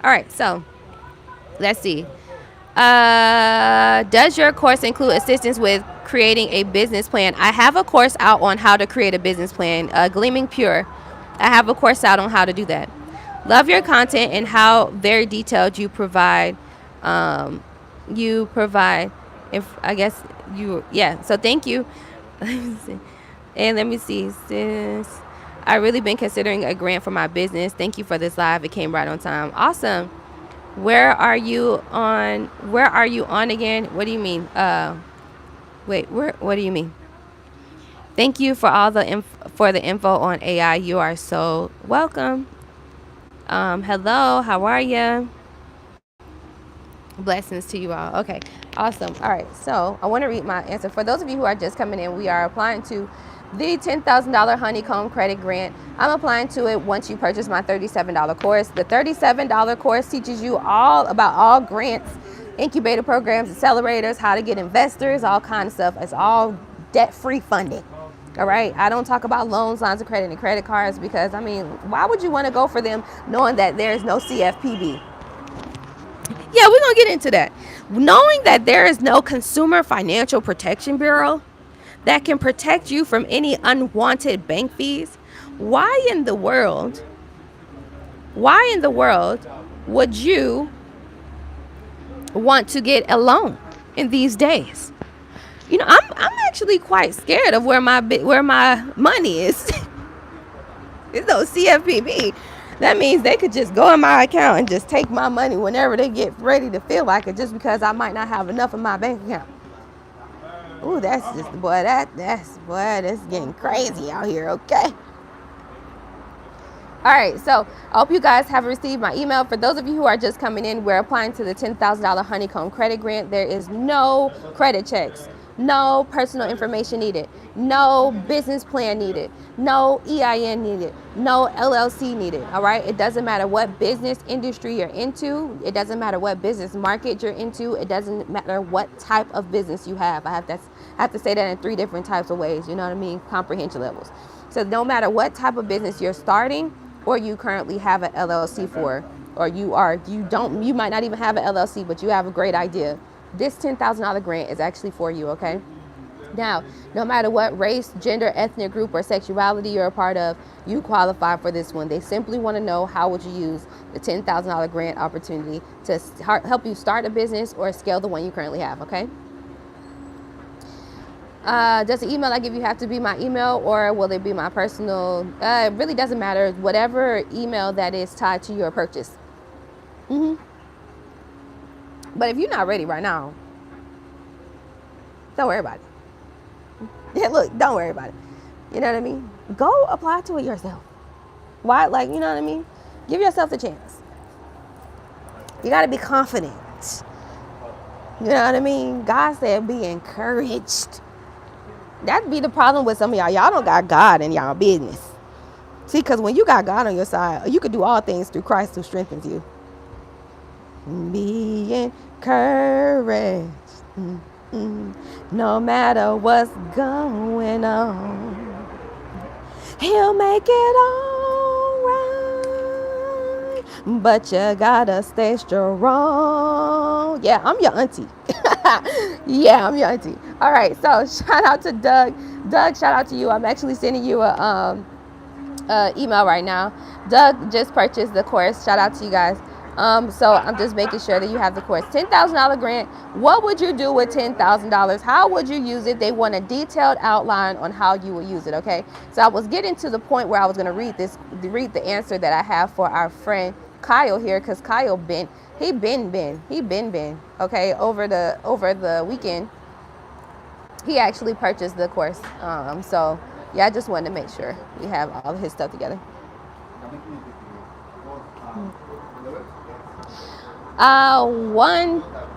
All right, so let's see. Does your course include assistance with creating a business plan? I have a course out on how to create a business plan. Gleaming Pure. I have a course out on how to do that. Love your content and how very detailed you provide. If I guess you, yeah. So thank you. And let me see. Sis, I really been considering a grant for my business. Thank you for this live. It came right on time. Awesome. Where are you on again? What do you mean? Wait, what do you mean? Thank you for all the info on AI. You are so welcome. Hello, how are you? Blessings to you all. Okay, awesome. All right, so I want to read my answer. For those of you who are just coming in, we are applying to the $10,000 Honeycomb Credit Grant. I'm applying to it once you purchase my $37 course. The $37 course teaches you all about all grants, incubator programs, accelerators, how to get investors, all kind of stuff. It's all debt-free funding. All right. I don't talk about loans, lines of credit, and credit cards because, I mean, why would you want to go for them knowing that there's no CFPB? Yeah, we're going to get into that. Knowing that there is no Consumer Financial Protection Bureau that can protect you from any unwanted bank fees, why in the world would you want to get a loan in these days? You know, I'm actually quite scared of where my money is. It's no CFPB. That means they could just go in my account and just take my money whenever they get ready to feel like it, just because I might not have enough in my bank account. Ooh, that's just, boy, that's getting crazy out here, okay? All right, so I hope you guys have received my email. For those of you who are just coming in, we're applying to the $10,000 Honeycomb Credit Grant. There is no credit checks, no personal information needed, no business plan needed, no EIN needed, no LLC needed, all right? It doesn't matter what business industry you're into. It doesn't matter what business market you're into. It doesn't matter what type of business you have. I have to say that in 3 different types of ways, you know what I mean? Comprehension levels. So no matter what type of business you're starting or you currently have an LLC for, or you might not even have an LLC, but you have a great idea. This $10,000 grant is actually for you, okay? Now, no matter what race, gender, ethnic group, or sexuality you're a part of, you qualify for this one. They simply want to know how would you use the $10,000 grant opportunity to help you start a business or scale the one you currently have, okay? Does the email I give you have to be my email, or will it be my personal? It really doesn't matter. Whatever email that is tied to your purchase. But if you're not ready right now, don't worry about it. Yeah, look, don't worry about it. You know what I mean? Go apply to it yourself. Why? Like, you know what I mean? Give yourself the chance. You got to be confident. You know what I mean? God said be encouraged. That'd be the problem with some of y'all. Y'all don't got God in y'all business. See, because when you got God on your side, you can do all things through Christ who strengthens you. Be encouraged. No matter what's going on, He'll make it all right. But you gotta stay strong. Yeah, I'm your auntie. Yeah, I'm your auntie. All right, so shout out to Doug. Doug, shout out to you. I'm actually sending you a email right now. Doug just purchased the course. Shout out to you guys. So I'm just making sure that you have the course. $10,000 grant. What would you do with $10,000? How would you use it? They want a detailed outline on how you will use it. Okay. So I was getting to the point where I was going to read the answer that I have for our friend Kyle here, because Kyle been. Okay, over the weekend. He actually purchased the course. So yeah, I just wanted to make sure we have all of his stuff together.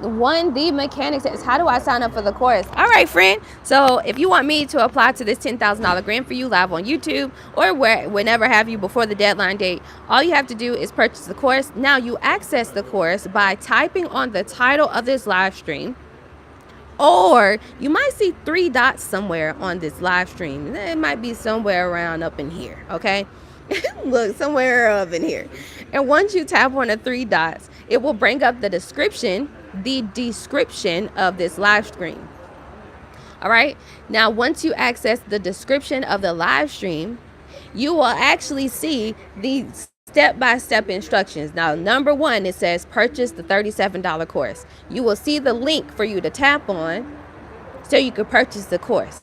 One the mechanics says, how do I sign up for the course? All right, friend. So if you want me to apply to this $10,000 grant for you live on YouTube or whenever have you before the deadline date, all you have to do is purchase the course. Now you access the course by typing on the title of this live stream, or you might see 3 dots somewhere on this live stream. It might be somewhere around up in here, okay? Look, somewhere up in here. And once you tap on the 3 dots, it will bring up the description of this live stream. All right. Now, once you access the description of the live stream, you will actually see the step-by-step instructions. Now, number 1, it says purchase the $37 course. You will see the link for you to tap on so you can purchase the course.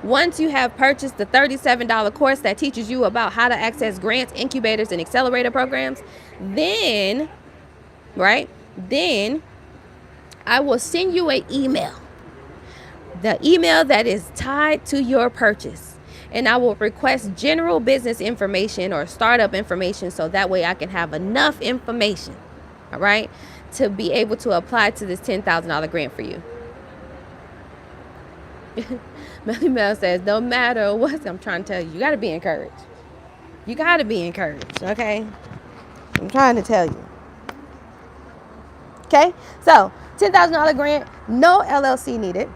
Once you have purchased the $37 course that teaches you about how to access grants, incubators, and accelerator programs, then I will send you an email. The email that is tied to your purchase. And I will request general business information or startup information so that way I can have enough information, all right, to be able to apply to this $10,000 grant for you. Melly Mel says, no matter what, I'm trying to tell you, you got to be encouraged. You got to be encouraged, okay? I'm trying to tell you. Okay, so $10,000 grant, no LLC needed.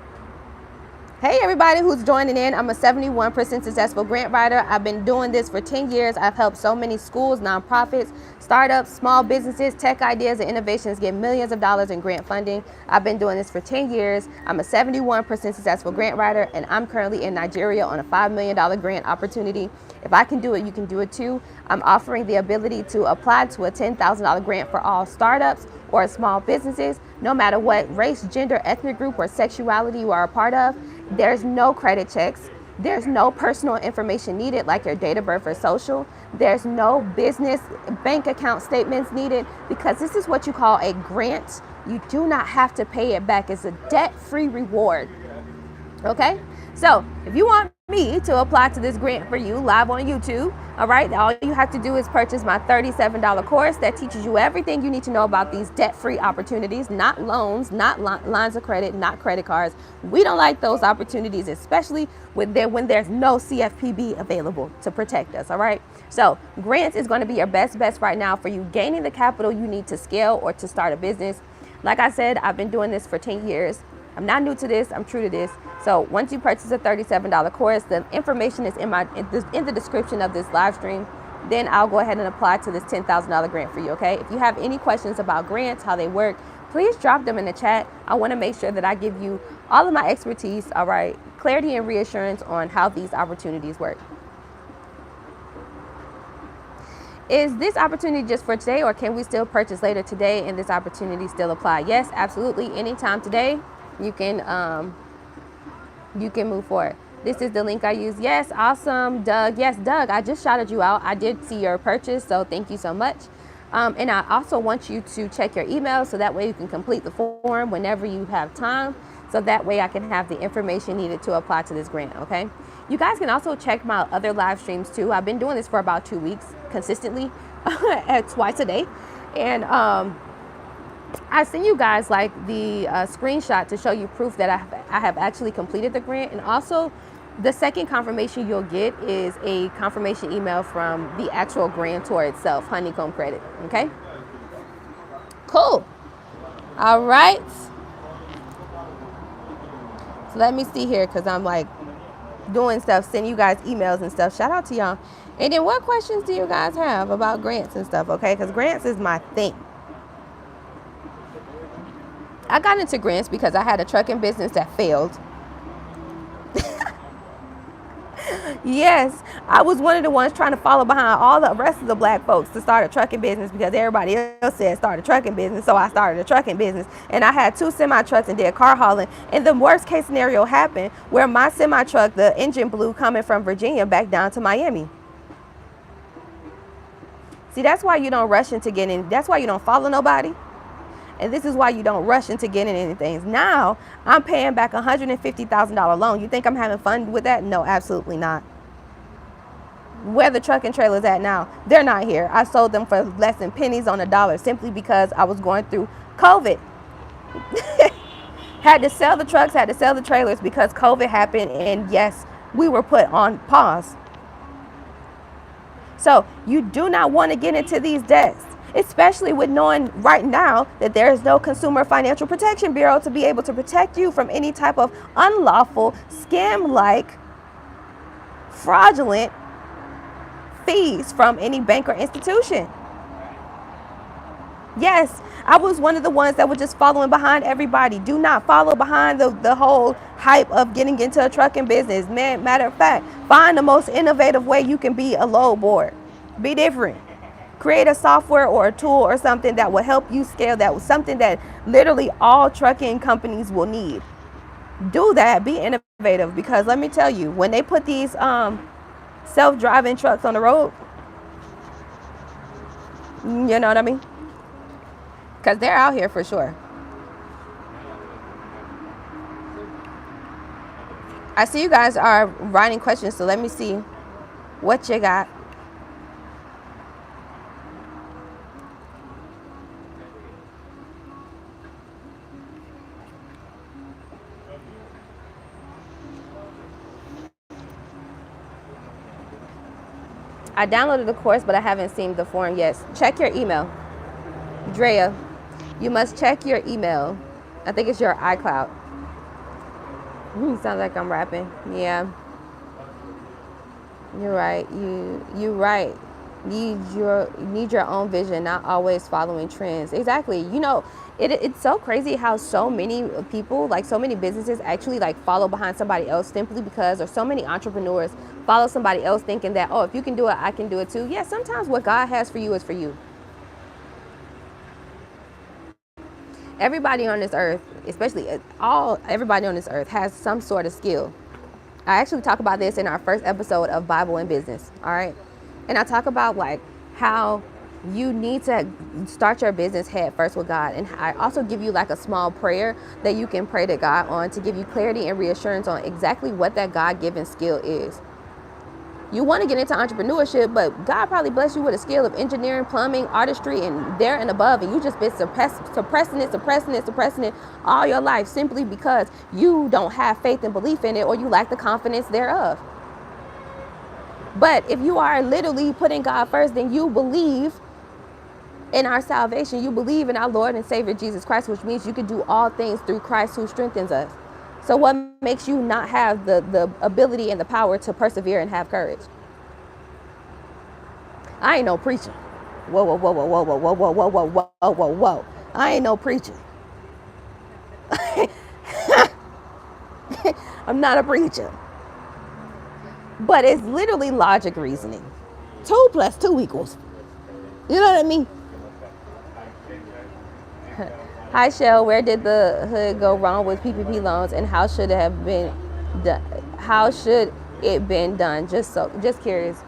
Hey, everybody who's joining in. I'm a 71% successful grant writer. I've been doing this for 10 years. I've helped so many schools, nonprofits, startups, small businesses, tech ideas, and innovations get millions of dollars in grant funding. I've been doing this for 10 years. I'm a 71% successful grant writer, and I'm currently in Nigeria on a $5 million grant opportunity. If I can do it, you can do it too. I'm offering the ability to apply to a $10,000 grant for all startups or small businesses, no matter what race, gender, ethnic group, or sexuality you are a part of. There's no credit checks. There's no personal information needed, like your date of birth or social. There's no business bank account statements needed, because this is what you call a grant. You do not have to pay it back. It's a debt-free reward. Okay? So if you want me to apply to this grant for you live on YouTube, all right, all you have to do is purchase my $37 course that teaches you everything you need to know about these debt-free opportunities, not loans, not lines of credit, not credit cards. We don't like those opportunities, especially when there's no CFPB available to protect us, all right? So grants is going to be your best bet right now for you gaining the capital you need to scale or to start a business. Like I said, I've been doing this for 10 years. I'm not new to this. I'm true to this. So once you purchase a $37 course, the information is in the description of this live stream. Then I'll go ahead and apply to this $10,000 grant for you, okay? If you have any questions about grants, how they work, please drop them in the chat. I want to make sure that I give you all of my expertise, all right, clarity and reassurance on how these opportunities work. Is this opportunity just for today, or can we still purchase later today and this opportunity still apply? Yes, absolutely. Anytime today, you can move forward. This is the link I use. Yes, awesome, Doug. Yes, Doug, I just shouted you out. I did see your purchase, so thank you so much. And I also want you to check your email so that way you can complete the form whenever you have time. So that way I can have the information needed to apply to this grant, okay? You guys can also check my other live streams too. I've been doing this for about 2 weeks consistently, twice a day. And I send you guys like the screenshot to show you proof that I have actually completed the grant. And also the second confirmation you'll get is a confirmation email from the actual grantor itself, Honeycomb Credit, okay? Cool. All right. So let me see here, because I'm like doing stuff, sending you guys emails and stuff. Shout out to y'all. And then what questions do you guys have about grants and stuff, okay? Because grants is my thing. I got into grants because I had a trucking business that failed. Yes, I was one of the ones trying to follow behind all the rest of the black folks to start a trucking business because everybody else said start a trucking business. So I started a trucking business, and I had 2 semi-trucks and did car hauling. And the worst case scenario happened where my semi-truck, the engine blew coming from Virginia back down to Miami. See, that's why you don't rush into getting, that's why you don't follow nobody. And this is why you don't rush into getting anything. Now, I'm paying back a $150,000 loan. You think I'm having fun with that? No, absolutely not. Where the truck and trailers at now? They're not here. I sold them for less than pennies on a dollar simply because I was going through COVID. Had to sell the trucks, had to sell the trailers because COVID happened, and yes, we were put on pause. So you do not want to get into these debts, especially with knowing right now that there is no Consumer Financial Protection Bureau to be able to protect you from any type of unlawful, scam-like, fraudulent fees from any bank or institution. Yes, I was one of the ones that was just following behind everybody. Do not follow behind the whole hype of getting into a trucking business. Man, matter of fact, find the most innovative way you can be a load board. Be different. Create a software or a tool or something that will help you scale. That was something that literally all trucking companies will need. Do that. Be innovative, because let me tell you, when they put these self-driving trucks on the road, you know what I mean? Because they're out here for sure. I see you guys are writing questions, so let me see what you got. I downloaded the course, but I haven't seen the form yet. Check your email. Drea, you must check your email. I think it's your iCloud. Sounds like I'm rapping. Yeah. You're right. You're right. Need your own vision, not always following trends. Exactly. You know, it's so crazy how so many people, like so many businesses, actually like follow behind somebody else simply because, or so many entrepreneurs follow somebody else thinking that, oh, if you can do it, I can do it too. Yeah, sometimes what God has for you is for you. Everybody on this earth, especially everybody on this earth, has some sort of skill. I actually talk about this in our first episode of Bible and Business, all right? And I talk about like how you need to start your business head first with God. And I also give you like a small prayer that you can pray to God on to give you clarity and reassurance on exactly what that God-given skill is. You want to get into entrepreneurship, but God probably blessed you with a skill of engineering, plumbing, artistry, and there and above, and you just been suppressing it all your life simply because you don't have faith and belief in it, or you lack the confidence thereof. But if you are literally putting God first, then you believe in our salvation. You believe in our Lord and Savior Jesus Christ, which means you can do all things through Christ who strengthens us. So what makes you not have the ability and the power to persevere and have courage? I ain't no preacher. Whoa, whoa, whoa, whoa, whoa, whoa, whoa, whoa, whoa, whoa, whoa, whoa, whoa, whoa. I ain't no preacher. I'm not a preacher. But it's literally logic reasoning. 2 + 2 =. You know what I mean? Hi, Shell. Where did the hood go wrong with PPP loans, and how should it have been done? How should it been done? Just curious.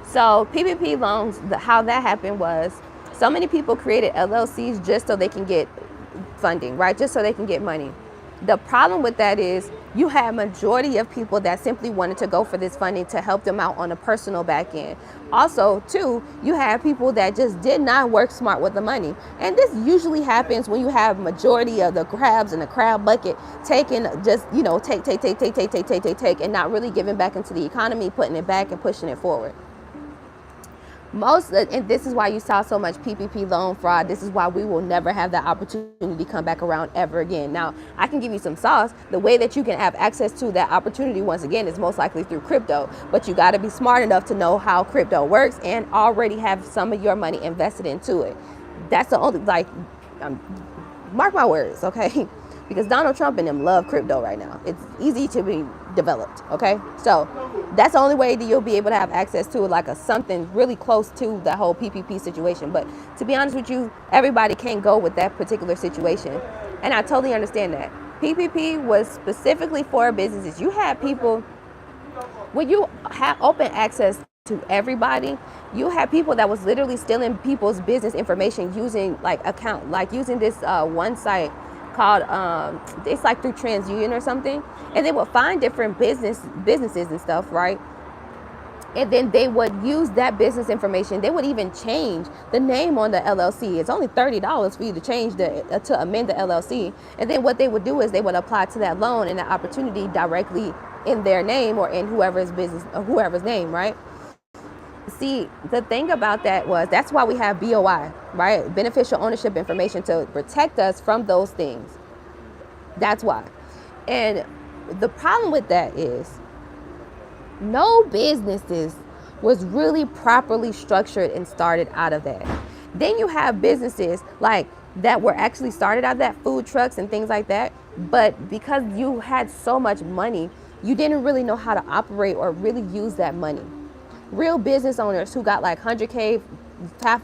So PPP loans, how that happened was so many people created LLCs just so they can get funding, right? Just so they can get money. The problem with that is you have majority of people that simply wanted to go for this funding to help them out on a personal back end. Also, too, you have people that just did not work smart with the money. And this usually happens when you have majority of the crabs in the crab bucket taking just, take, and not really giving back into the economy, putting it back and pushing it forward. And this is why you saw so much PPP loan fraud. This is why we will never have that opportunity to come back around ever again. Now, I can give you some sauce. The way that you can have access to that opportunity, once again, is most likely through crypto. But you got to be smart enough to know how crypto works and already have some of your money invested into it. That's the only, mark my words, okay? Because Donald Trump and them love crypto right now. It's easy to be developed, okay? So that's the only way that you'll be able to have access to something really close to the whole PPP situation. But to be honest with you, everybody can't go with that particular situation. And I totally understand that. PPP was specifically for businesses. You had people, when you have open access to everybody, You had people that was literally stealing people's business information using using this one site called it's like through TransUnion or something, and they would find different businesses and stuff, right? And then they would use that business information. They would even change the name on the LLC. It's only $30 for you to change to amend the LLC. And then what they would do is they would apply to that loan and that opportunity directly in their name or in whoever's business or whoever's name, right? See, the thing about that was that's why we have BOI, right? Beneficial ownership information, to protect us from those things. That's why. And the problem with that is no businesses was really properly structured and started out of that. Then you have businesses like that were actually started out of that, food trucks and things like that. But because you had so much money, you didn't really know how to operate or really use that money. Real business owners who got like 100K,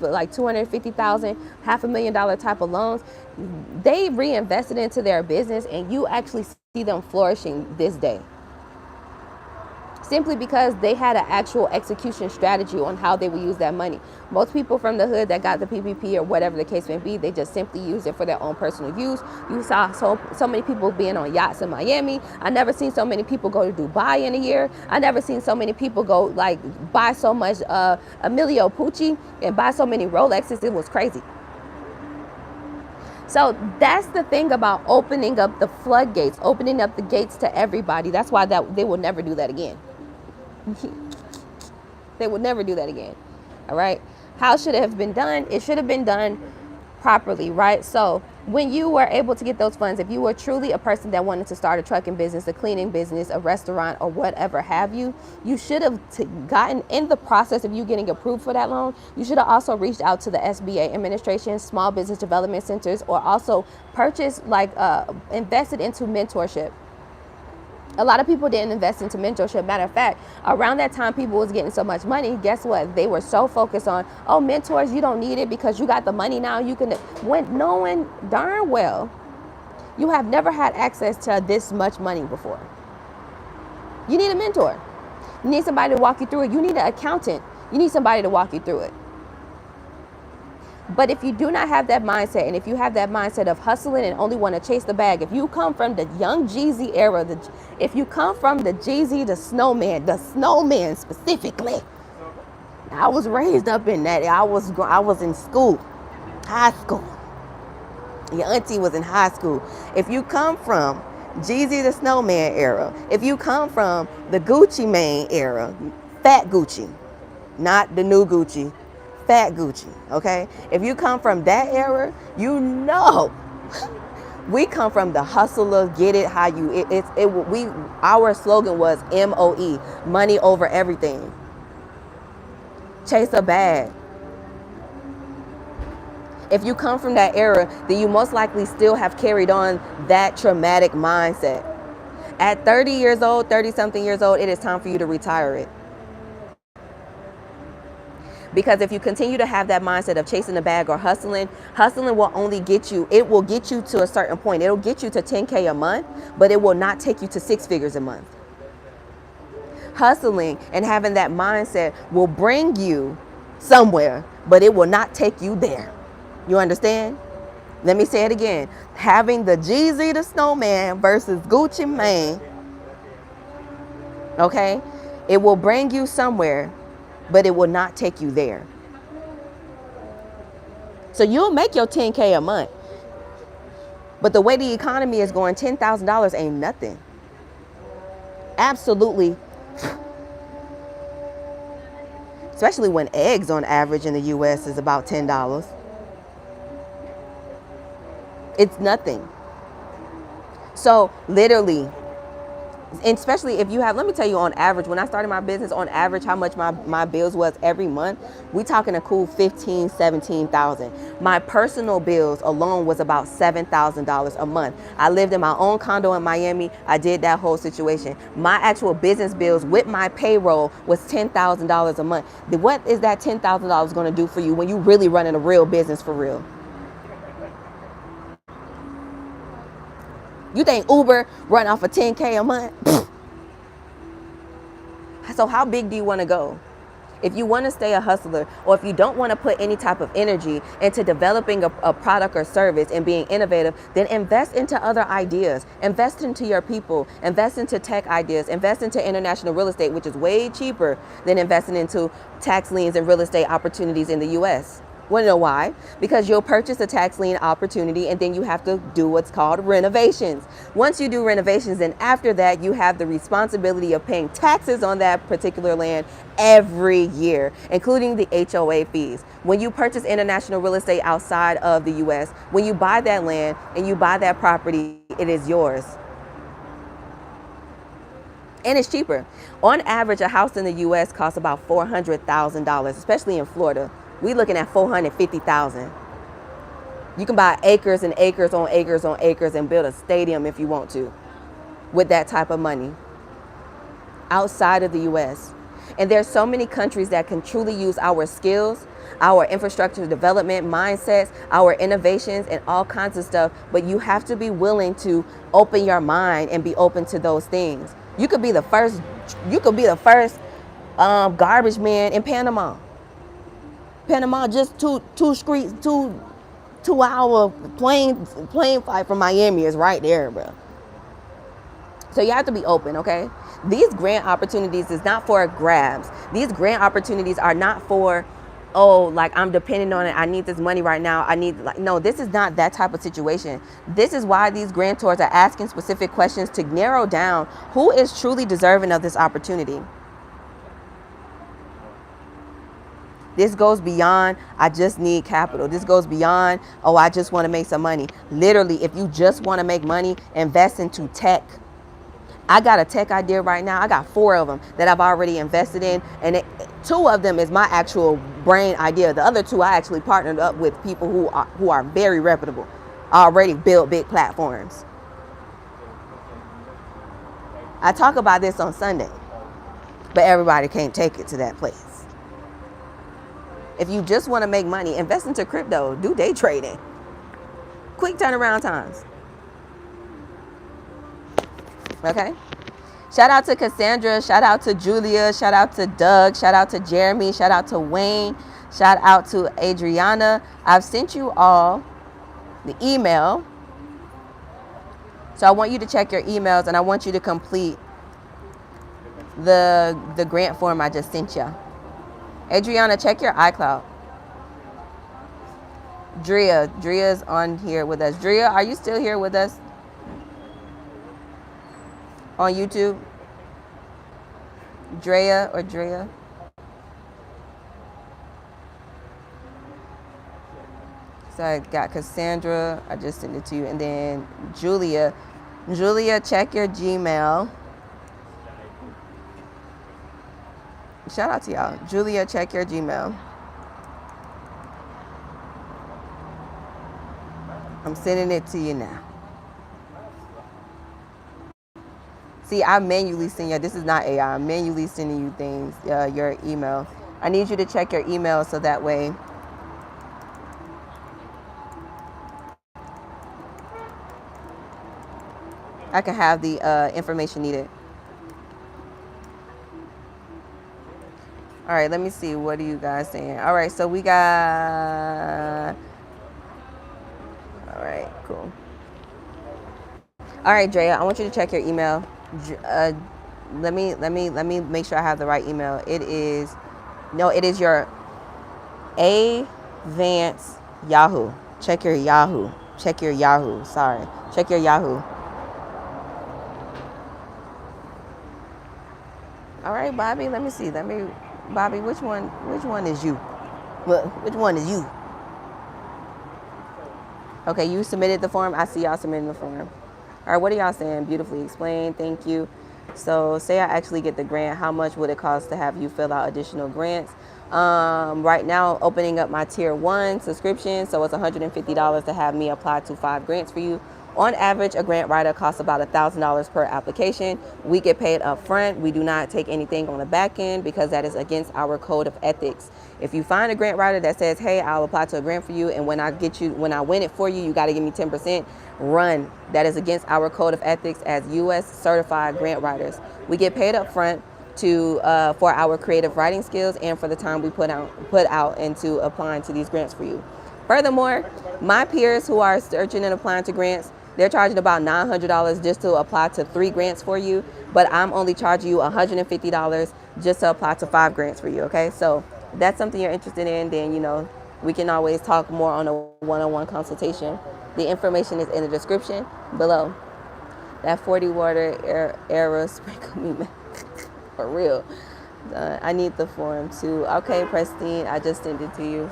like 250,000, $500,000 type of loans, they reinvested into their business, and you actually see them flourishing this day. Simply because they had an actual execution strategy on how they would use that money. Most people from the hood that got the PPP or whatever the case may be, they just simply used it for their own personal use. You saw so many people being on yachts in Miami. I never seen so many people go to Dubai in a year. I never seen so many people go like buy so much Emilio Pucci and buy so many Rolexes. It was crazy. So that's the thing about opening up the floodgates, opening up the gates to everybody. That's why they will never do that again. They would never do that again. All right. How should it have been done? It should have been done properly, right? So when you were able to get those funds, if you were truly a person that wanted to start a trucking business, a cleaning business, a restaurant, or whatever have you, you should have gotten in the process of you getting approved for that loan. You should have also reached out to the SBA administration, small business development centers, or also purchased invested into mentorship. A lot of people didn't invest into mentorship. Matter of fact, around that time people was getting so much money, guess what? They were so focused on, oh, mentors, you don't need it because you got the money now. You can, when knowing darn well you have never had access to this much money before. You need a mentor. You need somebody to walk you through it. You need an accountant. You need somebody to walk you through it. But if you do not have that mindset, and if you have that mindset of hustling and only want to chase the bag, if you come from the young Jeezy era, if you come from the Jeezy, the snowman specifically, I was raised up in that. I was in school, high school. Your auntie was in high school. If you come from Jeezy the snowman era, if you come from the Gucci Mane era, fat Gucci, not the new Gucci, fat Gucci, okay? If you come from that era, you know we come from the hustler, get it how you, our slogan was MOE, money over everything. Chase a bag. If you come from that era, then you most likely still have carried on that traumatic mindset. At 30-something years old, it is time for you to retire it. Because if you continue to have that mindset of chasing the bag or hustling will only get you, it will get you to a certain point. It'll get you to 10K a month, but it will not take you to 6 figures a month. Hustling and having that mindset will bring you somewhere, but it will not take you there. You understand? Let me say it again. Having the Jeezy the snowman versus Gucci Mane, okay? It will bring you somewhere, but it will not take you there. So you'll make your 10K a month. But the way the economy is going, $10,000 ain't nothing. Absolutely. Especially when eggs on average in the US is about $10. It's nothing. So literally, and especially if you have, let me tell you, on average, when I started my business, on average, how much my bills was every month, we talking a cool 15, 17,000. My personal bills alone was about $7,000 a month. I lived in my own condo in Miami. I did that whole situation. My actual business bills with my payroll was $10,000 a month. What is that $10,000 going to do for you when you really running a real business for real? You think Uber run off of 10K a month? So how big do you want to go? If you want to stay a hustler, or if you don't want to put any type of energy into developing a product or service and being innovative, then invest into other ideas, invest into your people, invest into tech ideas, invest into international real estate, which is way cheaper than investing into tax liens and real estate opportunities in the US. Want to know why? Because you'll purchase a tax lien opportunity and then you have to do what's called renovations. Once you do renovations, then after that, you have the responsibility of paying taxes on that particular land every year, including the HOA fees. When you purchase international real estate outside of the US, when you buy that land and you buy that property, it is yours. And it's cheaper. On average, a house in the US costs about $400,000, especially in Florida. We looking at $450,000. You can buy acres and acres on acres on acres and build a stadium if you want to with that type of money outside of the US. And there's so many countries that can truly use our skills, our infrastructure development mindsets, our innovations, and all kinds of stuff. But you have to be willing to open your mind and be open to those things. You could be the first garbage man in Panama. Just two hour plane flight from Miami is right there, bro. So you have to be open, okay? These grant opportunities is not for grabs. These grant opportunities are not for, oh, like I'm depending on it. I need this money right now. No, this is not that type of situation. This is why these grantors are asking specific questions to narrow down who is truly deserving of this opportunity. This goes beyond, I just need capital. This goes beyond, oh, I just want to make some money. Literally, if you just want to make money, invest into tech. I got a tech idea right now. I got 4 of them that I've already invested in. And 2 of them is my actual brain idea. The other 2, I actually partnered up with people who are very reputable, already built big platforms. I talk about this on Sunday, but everybody can't take it to that place. If you just want to make money, invest into crypto, do day trading. Quick turnaround times. Okay? Shout out to Cassandra, shout out to Julia, shout out to Doug, shout out to Jeremy, shout out to Wayne, shout out to Adriana. I've sent you all the email. So I want you to check your emails and I want you to complete the grant form I just sent you. Adriana, check your iCloud. Dria's on here with us. Dria, are you still here with us on YouTube? Drea. So I got Cassandra, I just sent it to you. And then Julia, check your Gmail. Shout out to y'all. Julia, check your Gmail. I'm sending it to you now. See, I manually send you. This is not AI. I'm manually sending you things, your email. I need you to check your email so that way I can have the information needed. All right, let me see. What are you guys saying? All right, so we got... All right, cool. All right, Drea, I want you to check your email. Let me make sure I have the right email. It is your Vance Yahoo. Check your Yahoo. Sorry. Check your Yahoo. All right, Bobby, let me see. Bobby, which one is you? Which one is you? Okay, you submitted the form. I see y'all submitting the form. All right, what are y'all saying? Beautifully explained. Thank you. So say I actually get the grant, how much would it cost to have you fill out additional grants? Right now, opening up my tier 1 subscription. So it's $150 to have me apply to 5 grants for you. On average, a grant writer costs about $1,000 per application. We get paid up front. We do not take anything on the back end because that is against our code of ethics. If you find a grant writer that says, hey, I'll apply to a grant for you, and when I win it for you, you got to give me 10%, run. That is against our code of ethics as U.S. certified grant writers. We get paid up front. to for our creative writing skills and for the time we put out into applying to these grants for you. Furthermore, my peers who are searching and applying to grants, they're charging about $900 just to apply to 3 grants for you, but I'm only charging you $150 just to apply to 5 grants for you, okay? So if that's something you're interested in, then, you know, we can always talk more on a one-on-one consultation. The information is in the description below. That 40 water era sprinkle me, man. For real. I need the form too. Okay, Pristine, I just sent it to you.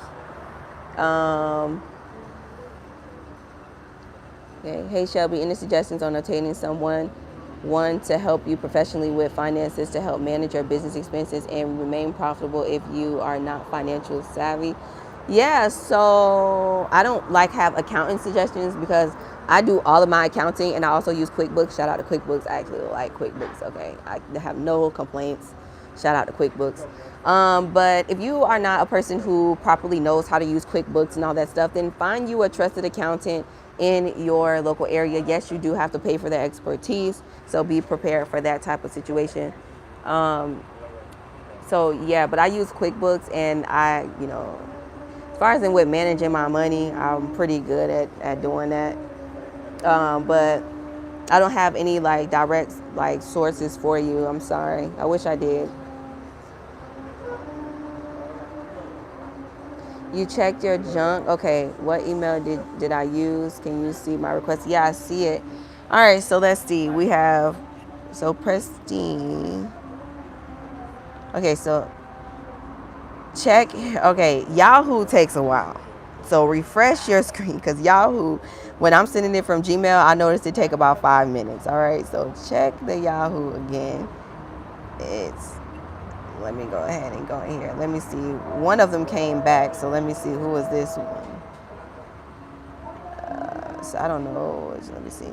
Okay. Hey Shelby, any suggestions on obtaining someone one to help you professionally with finances to help manage your business expenses and remain profitable if you are not financial savvy? Yeah, so I don't like have accounting suggestions because I do all of my accounting and I also use QuickBooks. Shout out to QuickBooks. I actually like QuickBooks. Okay, I have no complaints. Shout out to QuickBooks. But if you are not a person who properly knows how to use QuickBooks and all that stuff, then find you a trusted accountant in your local area. Yes, you do have to pay for their expertise, so be prepared for that type of situation. So yeah, but I use QuickBooks and I, you know, as far as in with managing my money, I'm pretty good at doing that. But I don't have any like direct like sources for you. I'm sorry. I wish I did. You checked your junk. Okay, what email did I use? Can you see my request? Yeah, I see it. All right, so let's see. We have, so Pristine. Okay, so check. Okay, Yahoo takes a while. So refresh your screen because Yahoo, when I'm sending it from Gmail, I noticed it take about 5 minutes. All right, so check the Yahoo again. Let me go ahead and go in here. Let me see. One of them came back, so let me see who was this one. So I don't know. Let me see.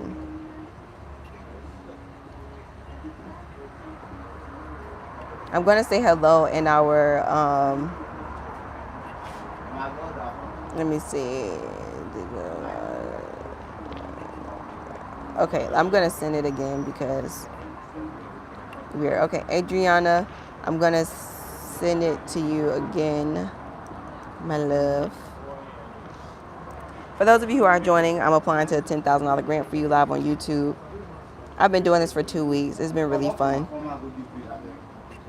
I'm gonna say hello in our. Let me see. Okay, I'm gonna send it again because weird. Okay, Adriana, I'm gonna send it to you again, my love. For those of you who are joining, I'm applying to a $10,000 grant for you live on YouTube. I've been doing this for 2 weeks. It's been really fun.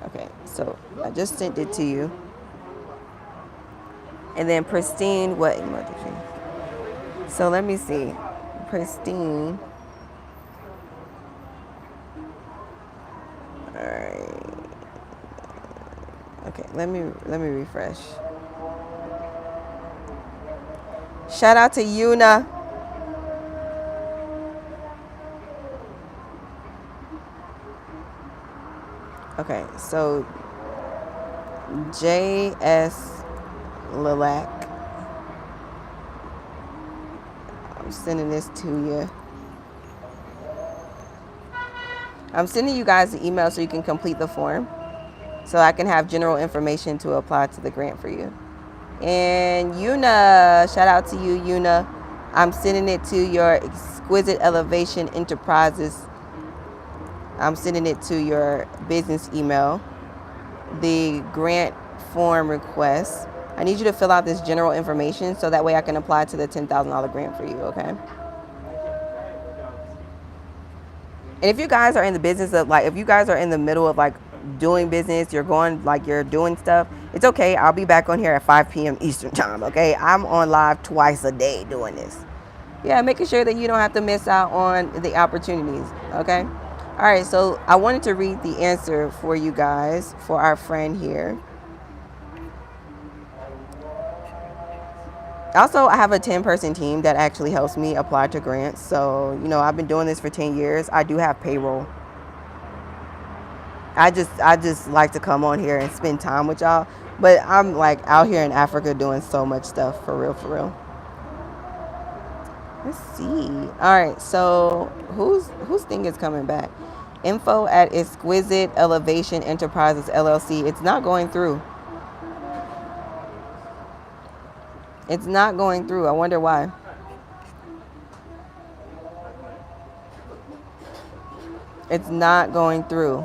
Okay, so I just sent it to you. And then Pristine, what emoji? So let me see. Pristine. All right. Okay, let me refresh. Shout out to Yuna. Okay, so J.S. Lilac. I'm sending this to you. I'm sending you guys the email so you can complete the form so I can have general information to apply to the grant for you. And Yuna, shout out to you, Yuna. I'm sending it to your Exquisite Elevation Enterprises. I'm sending it to your business email. The grant form request. I need you to fill out this general information so that way I can apply to the $10,000 grant for you, okay? And if you guys are in the business of like, if you guys are in the middle of like doing business, you're doing stuff, it's okay. I'll be back on here at 5 p.m. Eastern time, okay? I'm on live twice a day doing this. Yeah, making sure that you don't have to miss out on the opportunities, okay? All right, so I wanted to read the answer for you guys, for our friend here. Also, I have a 10-person team that actually helps me apply to grants. So, you know, I've been doing this for 10 years. I do have payroll. I just like to come on here and spend time with y'all. But I'm like out here in Africa doing so much stuff, for real, for real. Let's see. All right, so whose thing is coming back? Info at Exquisite Elevation Enterprises, LLC. It's not going through. It's not going through. I wonder why. It's not going through.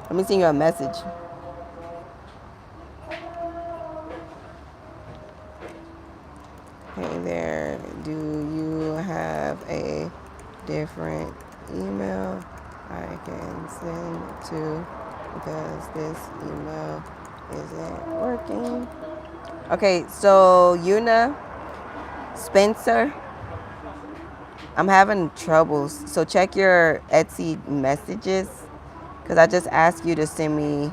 Let me send you a message. Hey there, do you have a different email I can send to, because this email isn't working? Okay, so Yuna, Spencer, I'm having troubles. So check your Etsy messages, because I just asked you to send me.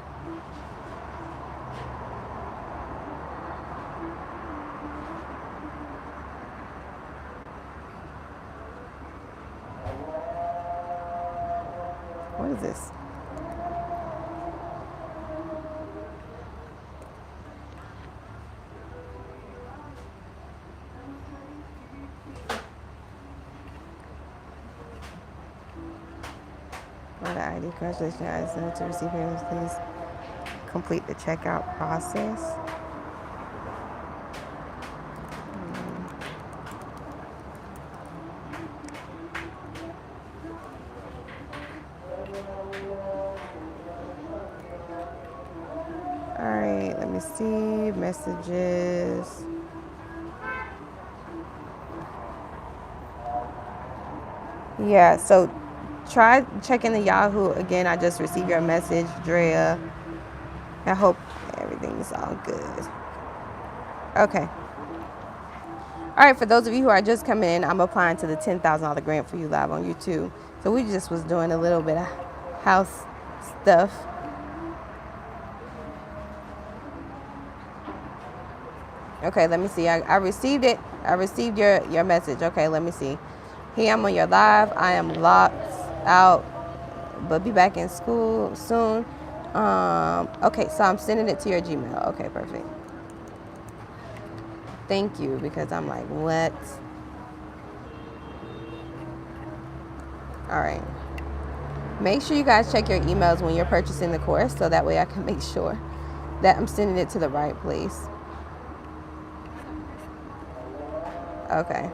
What is this? For the ID, congratulations, I sent to receive payments. Please complete the checkout process. All right, let me see messages. Yeah, so try checking the Yahoo again. I just received your message, Drea. I hope everything's all good. Okay. All right, for those of you who are just coming in, I'm applying to the $10,000 grant for you live on YouTube. So we just was doing a little bit of house stuff. Okay, let me see. I received it. I received your message. Okay, let me see. Here I'm on your live. I am locked out, but be back in school soon. Okay, so I'm sending it to your Gmail. Okay, perfect. Thank you, because I'm like, what? All right. Make sure you guys check your emails when you're purchasing the course, so that way I can make sure that I'm sending it to the right place. Okay.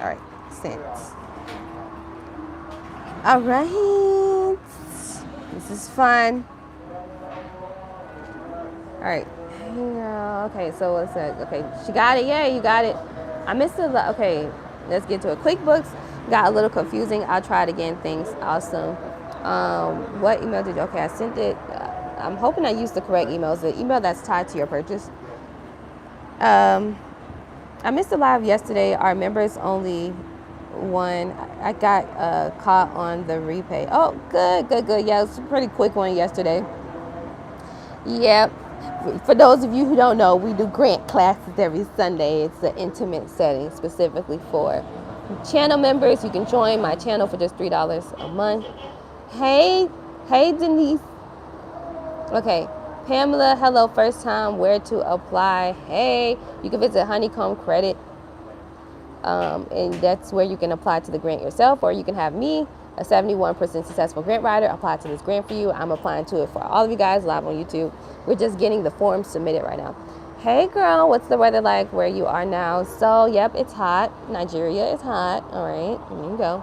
All right, sent. All right. This is fun. All right. Okay, so what's that? Okay, she got it. Yeah, you got it. I missed it. Okay, let's get to it. QuickBooks got a little confusing. I'll try it again. Thanks. Awesome. What email did you? Okay, I sent it. I'm hoping I used the correct emails. The email that's tied to your purchase. I missed the live yesterday. Our members only one. I got caught on the repay. Oh, good. Yeah, it was a pretty quick one yesterday. Yep. For those of you who don't know, we do grant classes every Sunday. It's an intimate setting specifically for channel members. You can join my channel for just $3 a month. Hey Denise. Okay, Pamela, hello, first time, where to apply? Hey, you can visit Honeycomb Credit, and that's where you can apply to the grant yourself, or you can have me, a 71% successful grant writer, apply to this grant for you. I'm applying to it for all of you guys live on YouTube. We're just getting the forms submitted right now. Hey girl, what's the weather like where you are now? So, yep, it's hot. Nigeria is hot. All right, there you go.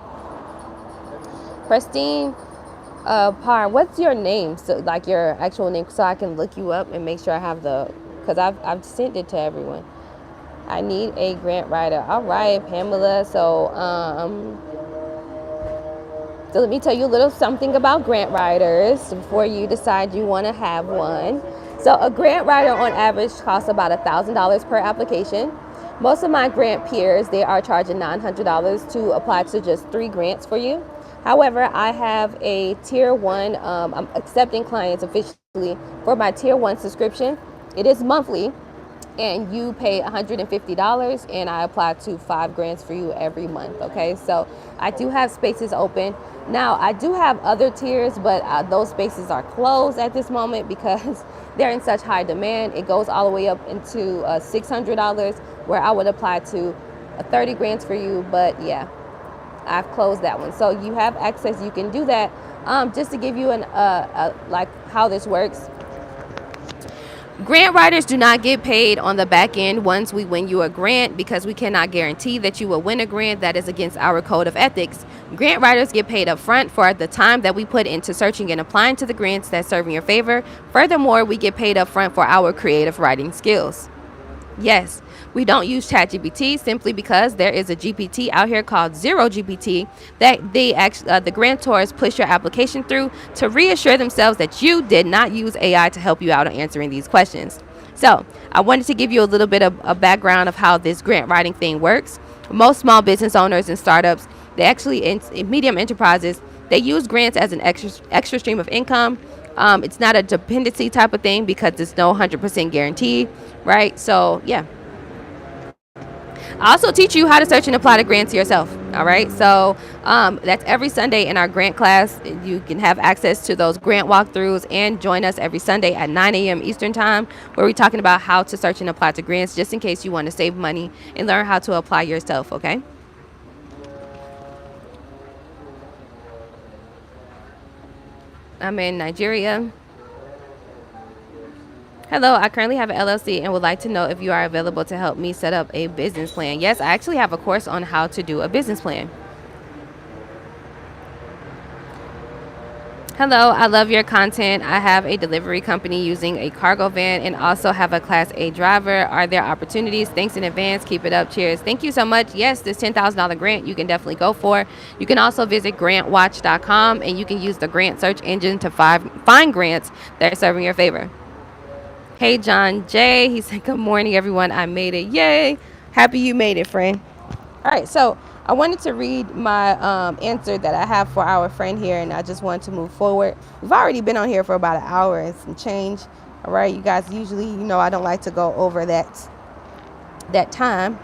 Pristine Par, what's your name? So, like your actual name, so I can look you up and make sure I have because I've sent it to everyone. I need a grant writer. All right, Pamela. So let me tell you a little something about grant writers before you decide you want to have one. So a grant writer on average costs about $1,000 per application. Most of my grant peers, they are charging $900 to apply to just 3 grants for you. However, I have a tier 1, I'm accepting clients officially for my tier 1 subscription. It is monthly, and you pay $150, and I apply to 5 grants for you every month. Okay, so I do have spaces open. Now, I do have other tiers, but those spaces are closed at this moment because they're in such high demand. It goes all the way up into $600, where I would apply to 30 grants for you. But yeah, I've closed that one. So you have access. You can do that. Just to give you an like how this works. Grant writers do not get paid on the back end once we win you a grant because we cannot guarantee that you will win a grant. That is against our code of ethics. Grant writers get paid up front for the time that we put into searching and applying to the grants that serve in your favor. Furthermore, we get paid up front for our creative writing skills. Yes, we don't use ChatGPT simply because there is a GPT out here called Zero GPT that the grantors push your application through to reassure themselves that you did not use AI to help you out on answering these questions. So I wanted to give you a little bit of a background of how this grant writing thing works. Most small business owners and startups, they actually in medium enterprises, they use grants as an extra stream of income. It's not a dependency type of thing because it's no 100% guarantee, right? So yeah. I also teach you how to search and apply to grants yourself. All right. So that's every Sunday in our grant class. You can have access to those grant walkthroughs and join us every Sunday at 9 a.m. Eastern time, where we're talking about how to search and apply to grants, just in case you want to save money and learn how to apply yourself. Okay. I'm in Nigeria. Hello, I currently have an LLC and would like to know if you are available to help me set up a business plan. Yes, I actually have a course on how to do a business plan. Hello, I love your content. I have a delivery company using a cargo van and also have a Class A driver. Are there opportunities? Thanks in advance. Keep it up. Cheers. Thank you so much. Yes, this $10,000 grant you can definitely go for. You can also visit grantwatch.com and you can use the grant search engine to find grants that are serving your favor. Hey, John J. He said, good morning, everyone. I made it. Yay. Happy you made it, friend. All right, so I wanted to read my answer that I have for our friend here, and I just wanted to move forward. We've already been on here for about an hour and some change. All right, you guys, usually, I don't like to go over that time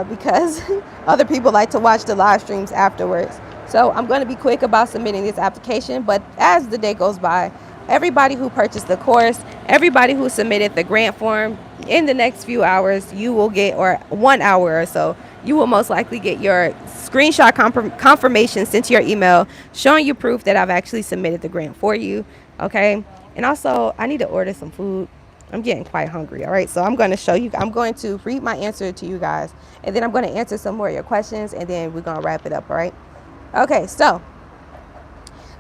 because other people like to watch the live streams afterwards. So I'm going to be quick about submitting this application, but as the day goes by, everybody who purchased the course, everybody who submitted the grant form, in the next few hours, you will get, or 1 hour or so, you will most likely get your screenshot confirmation sent to your email showing you proof that I've actually submitted the grant for you. Okay. And also, I need to order some food. I'm getting quite hungry. All right. So I'm going to read my answer to you guys, and then I'm going to answer some more of your questions, and then we're going to wrap it up. All right. Okay. So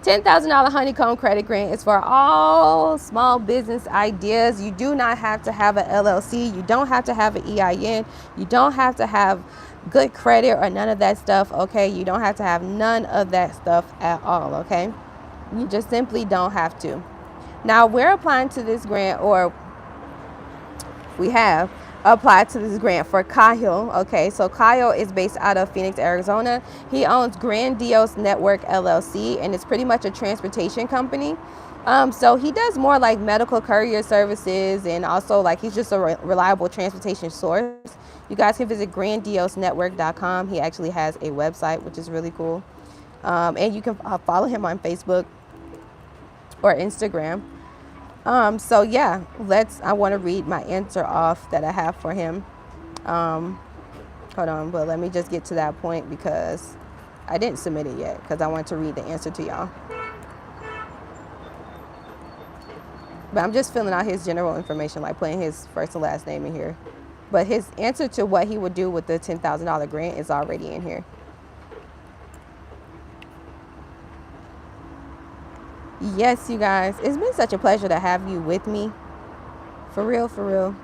$10,000 Honeycomb Credit Grant is for all small business ideas. You do not have to have an LLC. You don't have to have an EIN. You don't have to have good credit or none of that stuff, okay? You don't have to have none of that stuff at all, okay? You just simply don't have to. Now, we're applying to this grant, or we have applied to this grant for Kyle. Okay, so Kyle is based out of Phoenix, Arizona. He owns Grandiose Network LLC, and it's pretty much a transportation company. So he does more like medical courier services, and also like he's just a reliable transportation source. You guys can visit grandiosenetwork.com. He actually has a website, which is really cool. And you can follow him on Facebook or Instagram. So yeah, I want to read my answer off that I have for him. Hold on, but let me just get to that point because I didn't submit it yet because I want to read the answer to y'all. But I'm just filling out his general information, like putting his first and last name in here. But his answer to what he would do with the $10,000 grant is already in here. Yes, you guys, it's been such a pleasure to have you with me. For real, for real.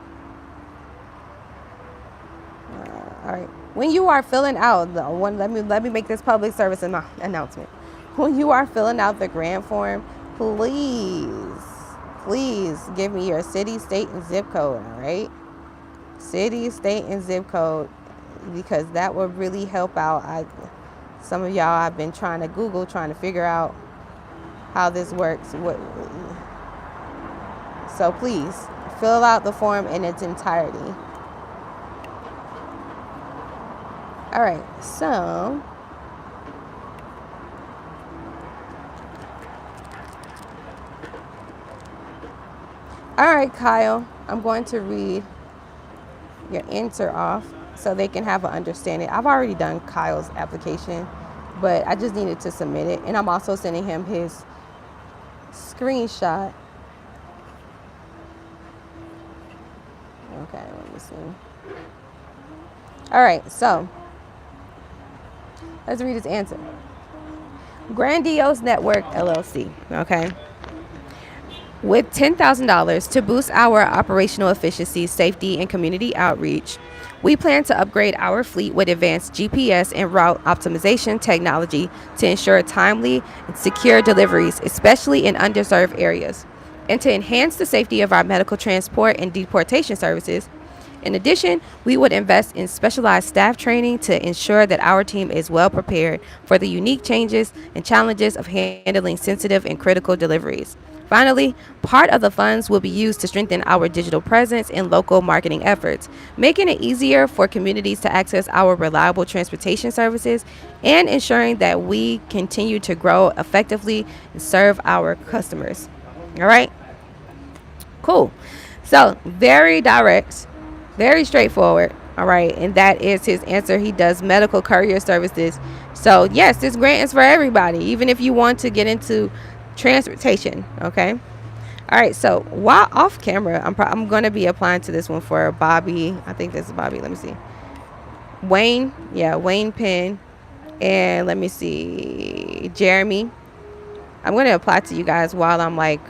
All right. When you are filling out let me make this public service announcement. When you are filling out the grant form, please give me your city, state, and zip code. All right. City, state, and zip code, because that will really help out. Some of y'all, I've been trying to figure out how this works. So please fill out the form in its entirety. All right, so all right, Kyle, I'm going to read your answer off so they can have an understanding. I've already done Kyle's application, but I just needed to submit it, and I'm also sending him his screenshot this one. All right, so let's read his answer. Grandiose Network LLC, okay? With $10,000 to boost our operational efficiency, safety, and community outreach, we plan to upgrade our fleet with advanced GPS and route optimization technology to ensure timely and secure deliveries, especially in underserved areas, and to enhance the safety of our medical transport and deportation services. In addition, we would invest in specialized staff training to ensure that our team is well prepared for the unique changes and challenges of handling sensitive and critical deliveries. Finally, part of the funds will be used to strengthen our digital presence and local marketing efforts, making it easier for communities to access our reliable transportation services and ensuring that we continue to grow effectively and serve our customers. All right? Cool. So, very direct, very straightforward. All right. And that is his answer. He does medical courier services. So, yes, this grant is for everybody, even if you want to get into transportation. Okay. All right. So while off camera, I'm going to be applying to this one for Bobby. I think this is Bobby. Let me see. Wayne. Yeah. Wayne Penn. And let me see. Jeremy. I'm going to apply to you guys while I'm like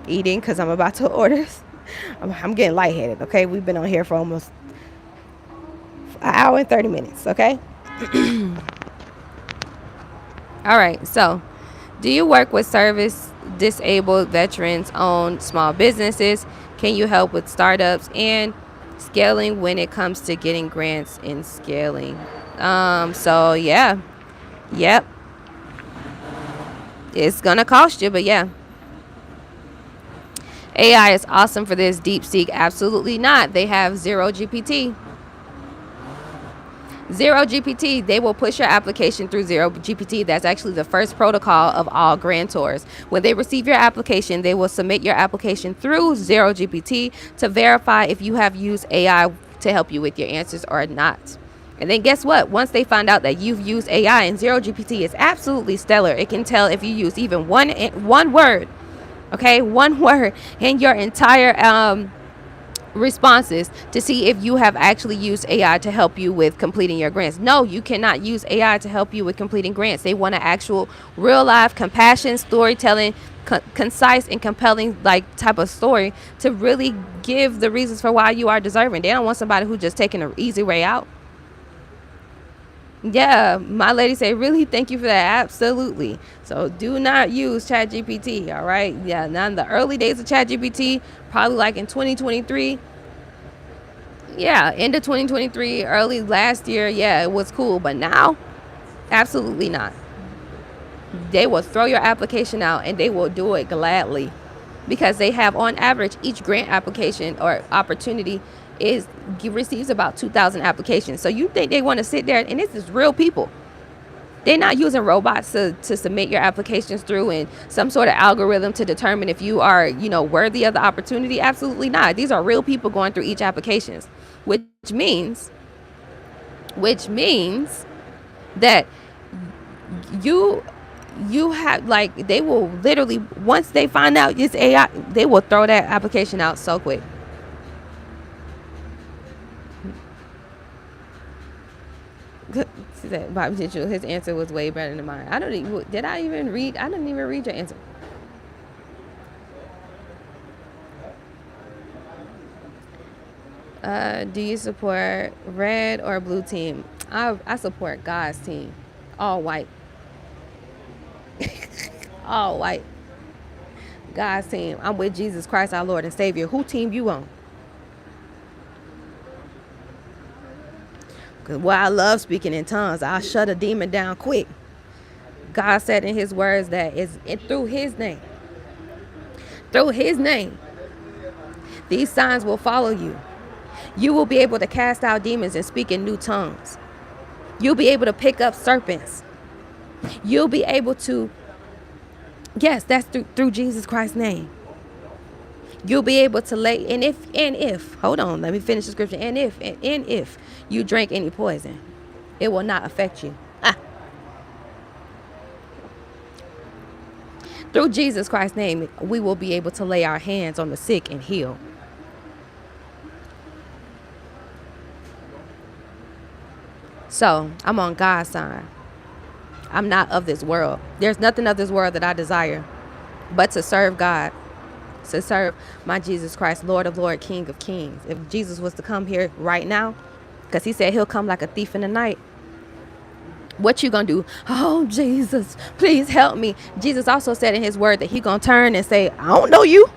eating because I'm about to order. I'm getting lightheaded. Okay. We've been on here for almost an hour and 30 minutes. Okay. All right. So, do you work with service disabled veterans owned small businesses? Can you help with startups and scaling when it comes to getting grants and scaling? So yeah. Yep. It's gonna cost you, but yeah. AI is awesome for this. DeepSeek, absolutely not. They have zero GPT. Zero GPT, they will push your application through Zero GPT. That's actually the first protocol of all grantors. When they receive your application, they will submit your application through Zero GPT to verify if you have used AI to help you with your answers or not. And then guess what? Once they find out that you've used AI, and Zero GPT is absolutely stellar. It can tell if you use even one word, okay, one word in your entire responses to see if you have actually used AI to help you with completing your grants. No, you cannot use AI to help you with completing grants. They want an actual real life compassion storytelling, concise and compelling like type of story to really give the reasons for why you are deserving. They don't want somebody who's just taking an easy way out. Yeah, my lady say, really? Thank you for that. Absolutely. So do not use ChatGPT. All right. Yeah. Now in the early days of ChatGPT, probably like in 2023. Yeah. End of 2023, early last year. Yeah, it was cool. But now, absolutely not. They will throw your application out and they will do it gladly because they have on average each grant application or opportunity receives about 2,000 applications. So you think they want to sit there, and this is real people. They're not using robots to submit your applications through and some sort of algorithm to determine if you are, worthy of the opportunity. Absolutely not. These are real people going through each application, which means that you have they will literally, once they find out it's AI, they will throw that application out so quick. Bob Mitchell, his answer was way better than mine. I didn't even read your answer. Do you support red or blue team? I support God's team. All white. All white. God's team. I'm with Jesus Christ, our Lord and Savior. Who team you on? Well, I love speaking in tongues. I'll shut a demon down quick. God said in his words that through his name, these signs will follow you. You will be able to cast out demons and speak in new tongues. You'll be able to pick up serpents. You'll be able to, yes, that's through Jesus Christ's name. You'll be able to lay, and if, hold on, let me finish the scripture. And if you drink any poison, it will not affect you. Through Jesus Christ's name, we will be able to lay our hands on the sick and heal. So I'm on God's side. I'm not of this world. There's nothing of this world that I desire but to serve God, to serve my Jesus Christ, Lord of Lords, King of Kings. If Jesus was to come here right now, because he said he'll come like a thief in the night, what you gonna do? Oh, Jesus, please help me. Jesus also said in his word that he gonna turn and say, I don't know you.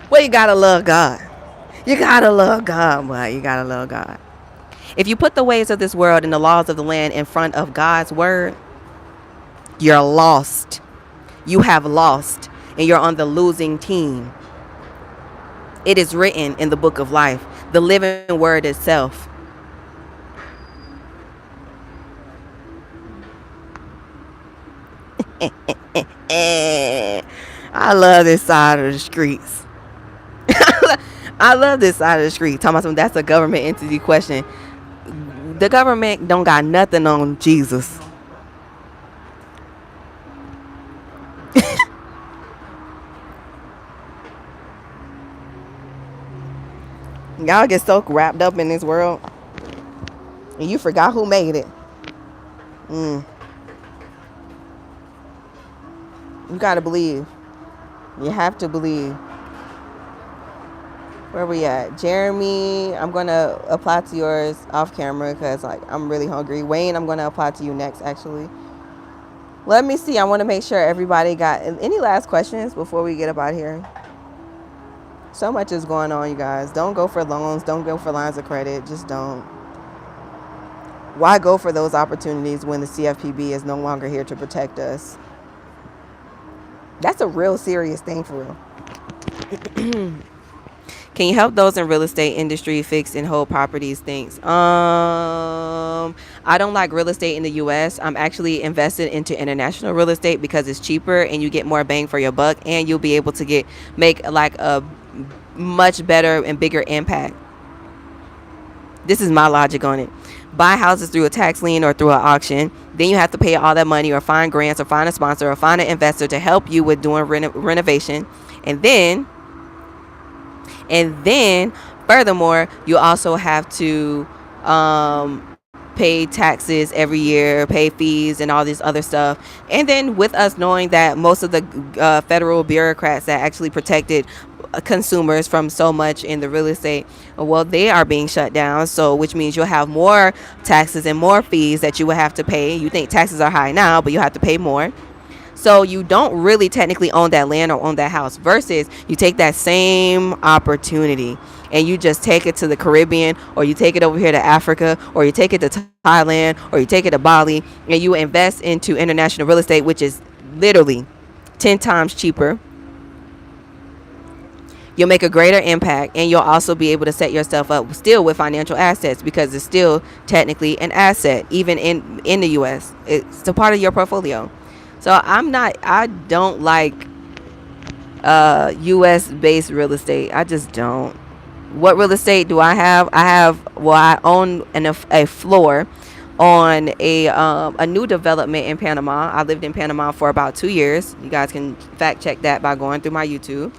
Well, you gotta love God. You gotta love God, boy. You gotta love God. If you put the ways of this world and the laws of the land in front of God's word, you're lost. You have lost, and you're on the losing team. It is written in the book of life, the living word itself. I love this side of the streets. I love this side of the street. Talking about something, that's a government entity question. The government don't got nothing on Jesus. Y'all get so wrapped up in this world and you forgot who made it. You gotta believe. You have to believe. Where we at? Jeremy, I'm gonna apply to yours off camera because I'm really hungry. Wayne, I'm gonna apply to you next actually. Let me see. I want to make sure everybody got any last questions before we get up out of here. So much is going on, you guys. Don't go for loans. Don't go for lines of credit. Just don't. Why go for those opportunities when the CFPB is no longer here to protect us? That's a real serious thing for real. Can you help those in real estate industry fix and hold properties? Thanks. I don't like real estate in the U.S. I'm actually invested into international real estate because it's cheaper and you get more bang for your buck, and you'll be able to make like a much better and bigger impact. This is my logic on it. Buy houses through a tax lien or through an auction. Then you have to pay all that money or find grants or find a sponsor or find an investor to help you with doing renovation. And then furthermore, you also have to pay taxes every year, pay fees and all this other stuff. And then with us knowing that most of the federal bureaucrats that actually protected consumers from so much in the real estate, well, they are being shut down. So which means you'll have more taxes and more fees that you will have to pay. You think taxes are high now, but you have to pay more. So you don't really technically own that land or own that house, versus you take that same opportunity and you just take it to the Caribbean, or you take it over here to Africa, or you take it to Thailand, or you take it to Bali, and you invest into international real estate, which is literally 10 times cheaper. You'll make a greater impact, and you'll also be able to set yourself up still with financial assets, because it's still technically an asset, even in the U.S. It's a part of your portfolio. So I don't like U.S. based real estate. I just don't. What real estate do I have? I own a floor on a new development in Panama. I lived in Panama for about 2 years. You guys can fact check that by going through my YouTube.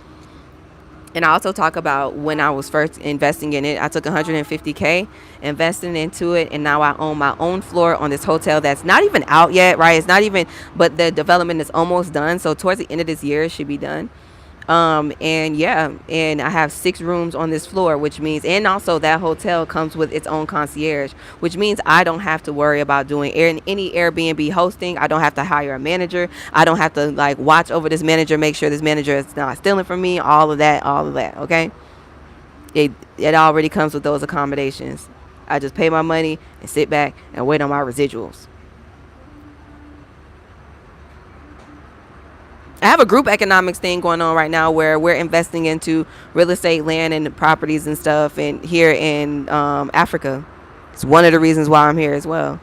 And I also talk about when I was first investing in it. I took $150K, investing into it, and now I own my own floor on this hotel that's not even out yet, right? It's not even, but the development is almost done. So towards the end of this year, it should be done. And I have 6 rooms on this floor, which means, and also that hotel comes with its own concierge, which means I don't have to worry about doing any Airbnb hosting. I don't have to hire a manager. I don't have to watch over this manager, make sure this manager is not stealing from me, all of that. Okay. It already comes with those accommodations. I just pay my money and sit back and wait on my residuals. I have a group economics thing going on right now where we're investing into real estate, land, and properties and stuff, and here in Africa. It's one of the reasons why I'm here as well.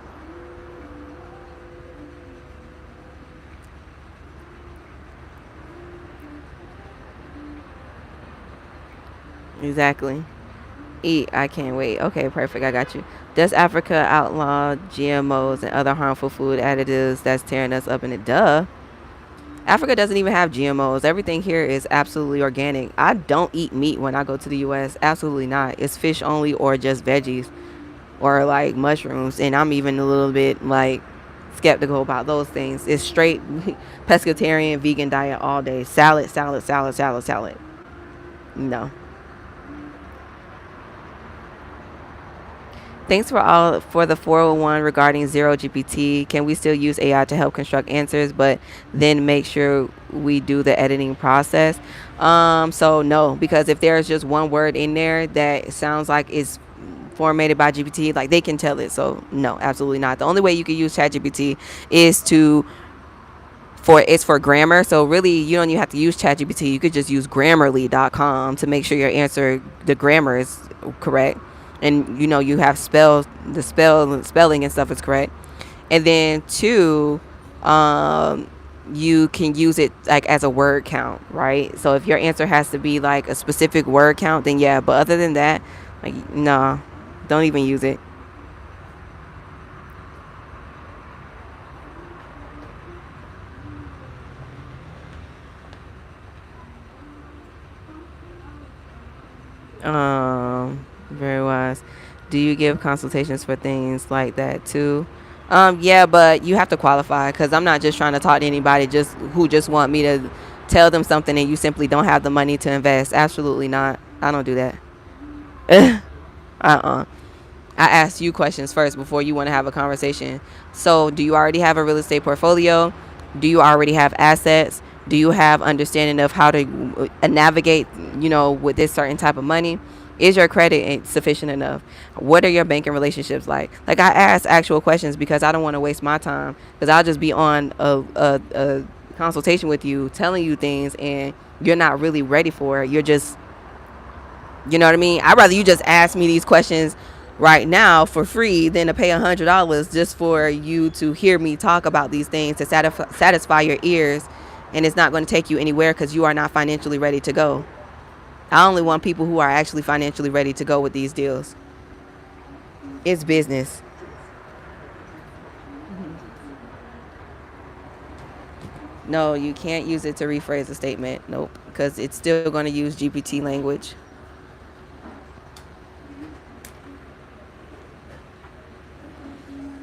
Exactly. Eat. I can't wait. Okay, perfect. I got you. Does Africa outlaw GMOs and other harmful food additives that's tearing us up in it? Duh. Africa doesn't even have GMOs. Everything here is absolutely organic. I don't eat meat when I go to the US. Absolutely not. It's fish only or just veggies or like mushrooms. And I'm even a little bit like skeptical about those things. It's straight pescatarian, vegan diet all day. Salad, salad, salad, salad, salad. No. Thanks for the 401 regarding zero GPT. Can we still use AI to help construct answers, but then make sure we do the editing process? So no, because if there's just one word in there that sounds like it's formatted by GPT, like they can tell it. So no, absolutely not. The only way you can use ChatGPT is for grammar. So really, you don't even have to use ChatGPT. You could just use Grammarly.com to make sure your answer, the grammar is correct, and you have spelling and stuff is correct. And then two, you can use it like as a word count, right? So if your answer has to be like a specific word count, then yeah. But other than that, like no, don't even use it. Very wise. Do you give consultations for things like that too? Yeah, but you have to qualify because I'm not just trying to talk to anybody who just want me to tell them something and you simply don't have the money to invest. Absolutely not. I don't do that. uh-uh. I asked you questions first before you want to have a conversation. So, do you already have a real estate portfolio? Do you already have assets? Do you have understanding of how to navigate, with this certain type of money? Is your credit sufficient enough? What are your banking relationships like? Like I ask actual questions because I don't want to waste my time because I'll just be on a consultation with you telling you things and you're not really ready for it. You're just, you know what I mean? I'd rather you just ask me these questions right now for free than to pay $100 just for you to hear me talk about these things to satisfy your ears, and it's not going to take you anywhere because you are not financially ready to go. I only want people who are actually financially ready to go with these deals. It's business. No, you can't use it to rephrase a statement. Nope, because it's still going to use GPT language.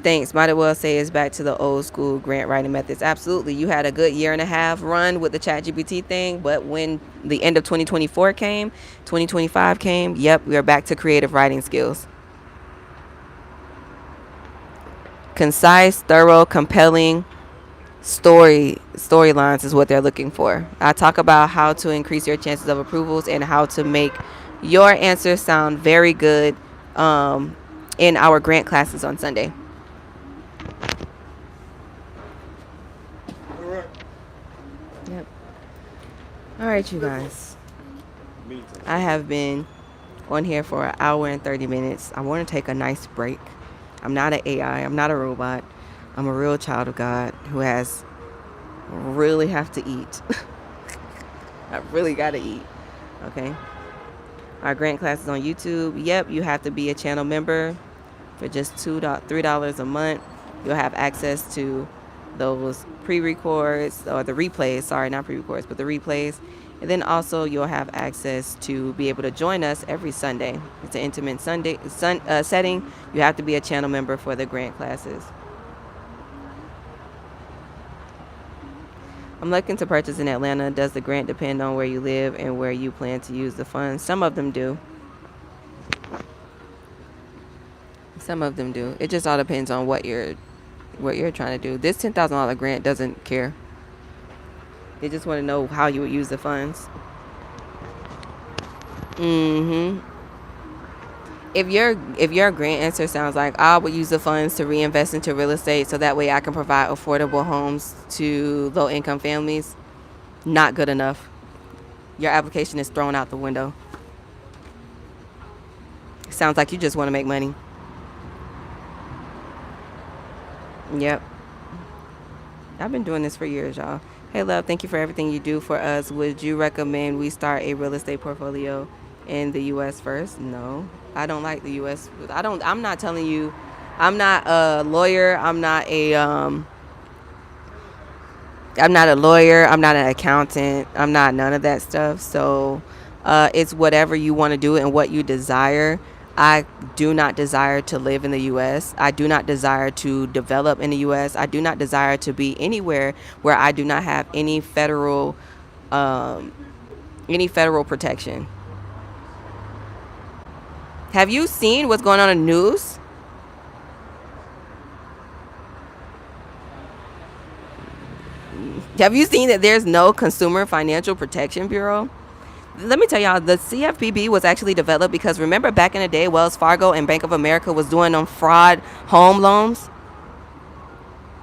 Thanks. Might as well say it's back to the old school grant writing methods. Absolutely. You had a good year and a half run with the ChatGPT thing, but when the end of 2024 came, 2025 came, yep, we are back to creative writing skills. Concise, thorough, compelling storylines is what they're looking for. I talk about how to increase your chances of approvals and how to make your answers sound very good in our grant classes on Sunday. Yep. All right, you guys. I have been on here for an hour and 30 minutes. I want to take a nice break. I'm not an AI. I'm not a robot. I'm a real child of God who really have to eat. I really got to eat. Okay. Our grant classes on YouTube. Yep, you have to be a channel member for just $3 a month. You'll have access to those pre-records or the replays. Sorry, not pre-records, but the replays. And then also you'll have access to be able to join us every Sunday. It's an intimate setting. You have to be a channel member for the grant classes. I'm looking to purchase in Atlanta. Does the grant depend on where you live and where you plan to use the funds? Some of them do. Some of them do. It just all depends on what you're trying to do. This $10,000 grant doesn't care. They just want to know how you would use the funds. If your grant answer sounds like I would use the funds to reinvest into real estate so that way I can provide affordable homes to low income families, not good enough. Your application is thrown out the window. Sounds like you just want to make money. Yep. I've been doing this for years, y'all. Hey, love, thank you for everything you do for us. Would you recommend we start a real estate portfolio in the U.S. first? No, I don't like the U.S. I'm not telling you. I'm not a lawyer. I'm not a I'm not a lawyer. I'm not an accountant. I'm not none of that stuff. So it's whatever you want to do and what you desire. I do not desire to live in the U.S. I do not desire to develop in the U.S. I do not desire to be anywhere where I do not have um, any federal protection. Have you seen what's going on in the news? Have you seen that there's no Consumer Financial Protection Bureau? Let me tell y'all, the CFPB was actually developed because remember back in the day, Wells Fargo and Bank of America was doing them fraud home loans.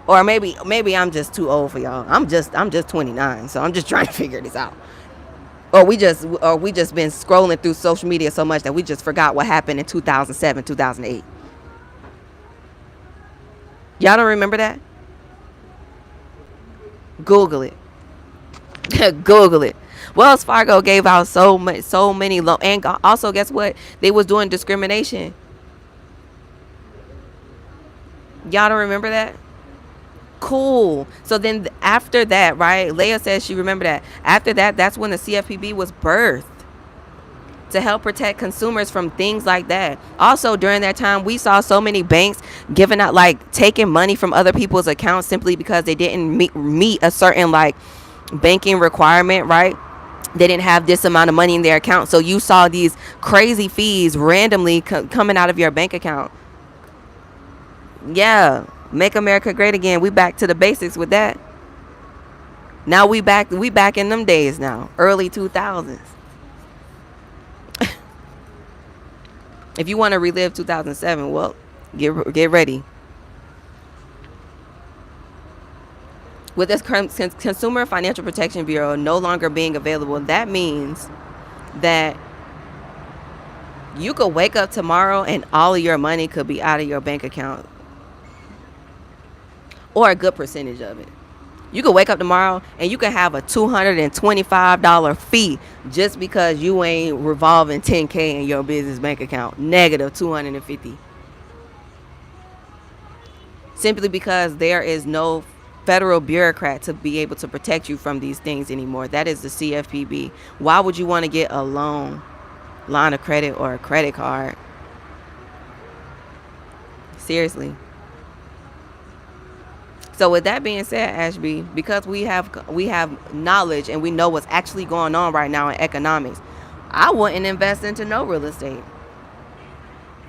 Or maybe I'm just too old for y'all. I'm just 29, so I'm just trying to figure this out. Or we just been scrolling through social media so much that we just forgot what happened in 2007, 2008. Y'all don't remember that? Google it. Google it. Wells Fargo gave out so many loans, and also guess what? They was doing discrimination. Y'all don't remember that? Cool. So then after that, right? Leia says she remember that. After that, that's when the CFPB was birthed to help protect consumers from things like that. Also, during that time, we saw so many banks giving out, like, taking money from other people's accounts simply because they didn't meet a certain, like, banking requirement, right? They didn't have this amount of money in their account. So you saw these crazy fees randomly coming out of your bank account. Yeah. Make America great again. We back to the basics with that. Now we back in them days now. Early 2000s. If you want to relive 2007, well, get ready. With this Consumer Financial Protection Bureau no longer being available, that means that you could wake up tomorrow and all of your money could be out of your bank account, or a good percentage of it. You could wake up tomorrow and you could have a $225 fee just because you ain't revolving $10K in your business bank account. Negative 250. Simply because there is no federal bureaucrat to be able to protect you from these things anymore. That is the CFPB. Why would you want to get a line of credit, or a credit card? Seriously. So with that being said, Ashby, because we have knowledge and we know what's actually going on right now in economics, I wouldn't invest into no real estate,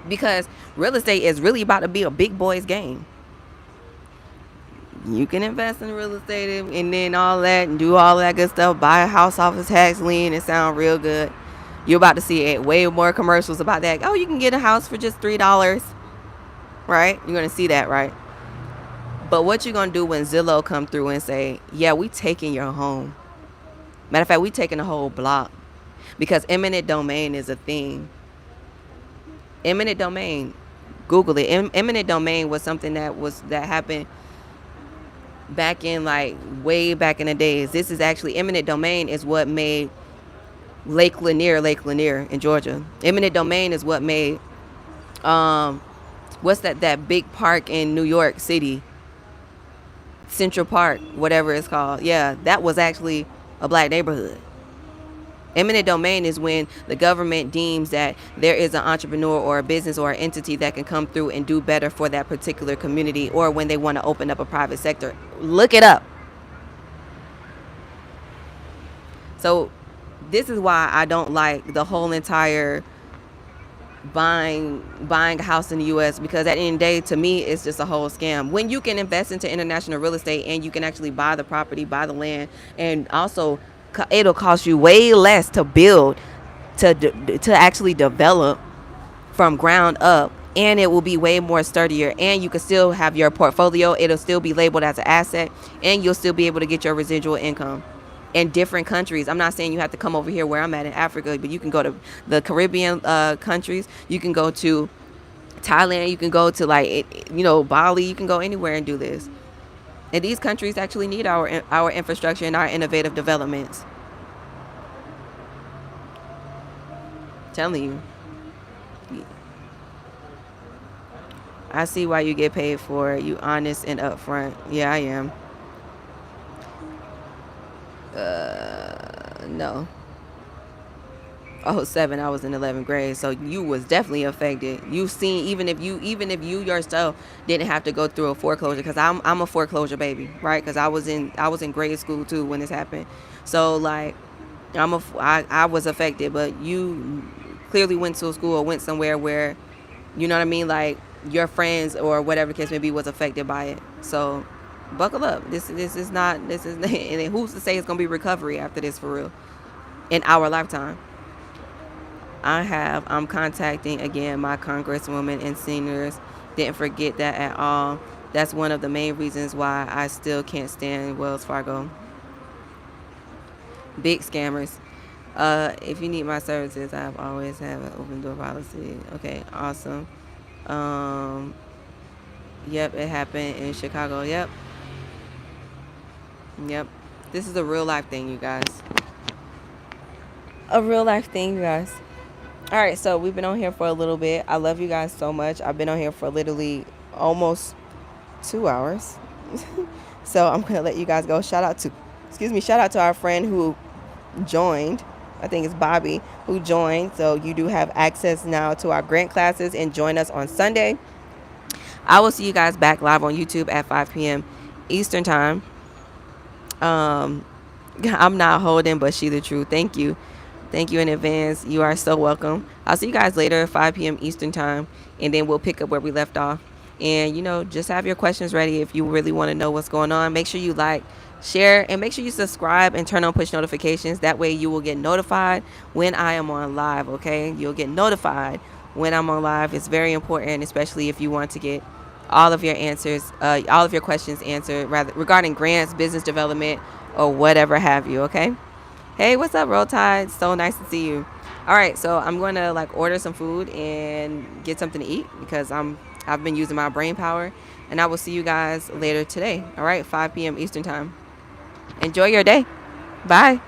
because real estate is really about to be a big boys game. You can invest in real estate and then all that and do all that good stuff, buy a house off of tax lien and sound real good. You're about to see way more commercials about that. Oh, you can get a house for just $3, right? You're going to see that, right? But what you gonna do when Zillow come through and say, yeah, we taking your home? Matter of fact, we taking the whole block, because eminent domain is a thing. Eminent domain, Google it. Eminent domain was something that happened back in, like, way back in the days. This is actually, eminent domain is what made Lake Lanier in Georgia. Eminent domain is what made what's that big park in New York City? Central Park, whatever it's called. Yeah, that was actually a black neighborhood. Eminent domain is when the government deems that there is an entrepreneur or a business or an entity that can come through and do better for that particular community, or when they want to open up a private sector. Look it up. So this is why I don't like the whole entire buying a house in the U.S., because at the end of the day, to me, it's just a whole scam. When you can invest into international real estate and you can actually buy the property, buy the land, and also it'll cost you way less to build, to actually develop from ground up, and it will be way more sturdier, and you can still have your portfolio. It'll still be labeled as an asset, and you'll still be able to get your residual income in different countries. I'm not saying you have to come over here where I'm at in Africa, but you can go to the Caribbean countries. You can go to Thailand. You can go to, like, Bali. You can go anywhere and do this. And these countries actually need our infrastructure and our innovative developments. Telling you. I see why you get paid for it. You honest and upfront. Yeah, I am. No. Oh, 7, I was in 11th grade, so you was definitely affected. You seen, even if you yourself didn't have to go through a foreclosure, because I'm a foreclosure baby, right? Because I was in grade school too when this happened. So like, I was affected, but you clearly went to a school or went somewhere where, you know what I mean, like your friends or whatever the case may be was affected by it. So buckle up. This is not, this is and then who's to say it's gonna be recovery after this for real in our lifetime. I'm contacting again my congresswomen and senators. Didn't forget that at all. That's one of the main reasons why I still can't stand Wells Fargo. Big scammers. If you need my services, I've always have an open door policy. Okay, awesome. Um, yep, it happened in Chicago. Yep. This is a real life thing, you guys. A real life thing, you guys. All right, so we've been on here for a little bit. I love you guys so much. I've been on here for literally almost 2 hours. So I'm gonna let you guys go. Shout out to our friend who joined. I think it's Bobby who joined. So you do have access now to our grant classes and join us on Sunday. I will see you guys back live on YouTube at 5 p.m. Eastern time. I'm not holding, but she the truth. Thank you. Thank you in advance. You are so welcome. I'll see you guys later at 5 p.m. Eastern time, and then we'll pick up where we left off. And, just have your questions ready if you really want to know what's going on. Make sure you like, share, and make sure you subscribe and turn on push notifications. That way you will get notified when I am on live, okay? You'll get notified when I'm on live. It's very important, especially if you want to get all of your questions answered, rather regarding grants, business development, or whatever have you, okay? Hey, what's up, Roll Tide? So nice to see you. All right, so I'm going to order some food and get something to eat because I've been using my brain power, and I will see you guys later today. All right, 5 p.m. Eastern time. Enjoy your day. Bye.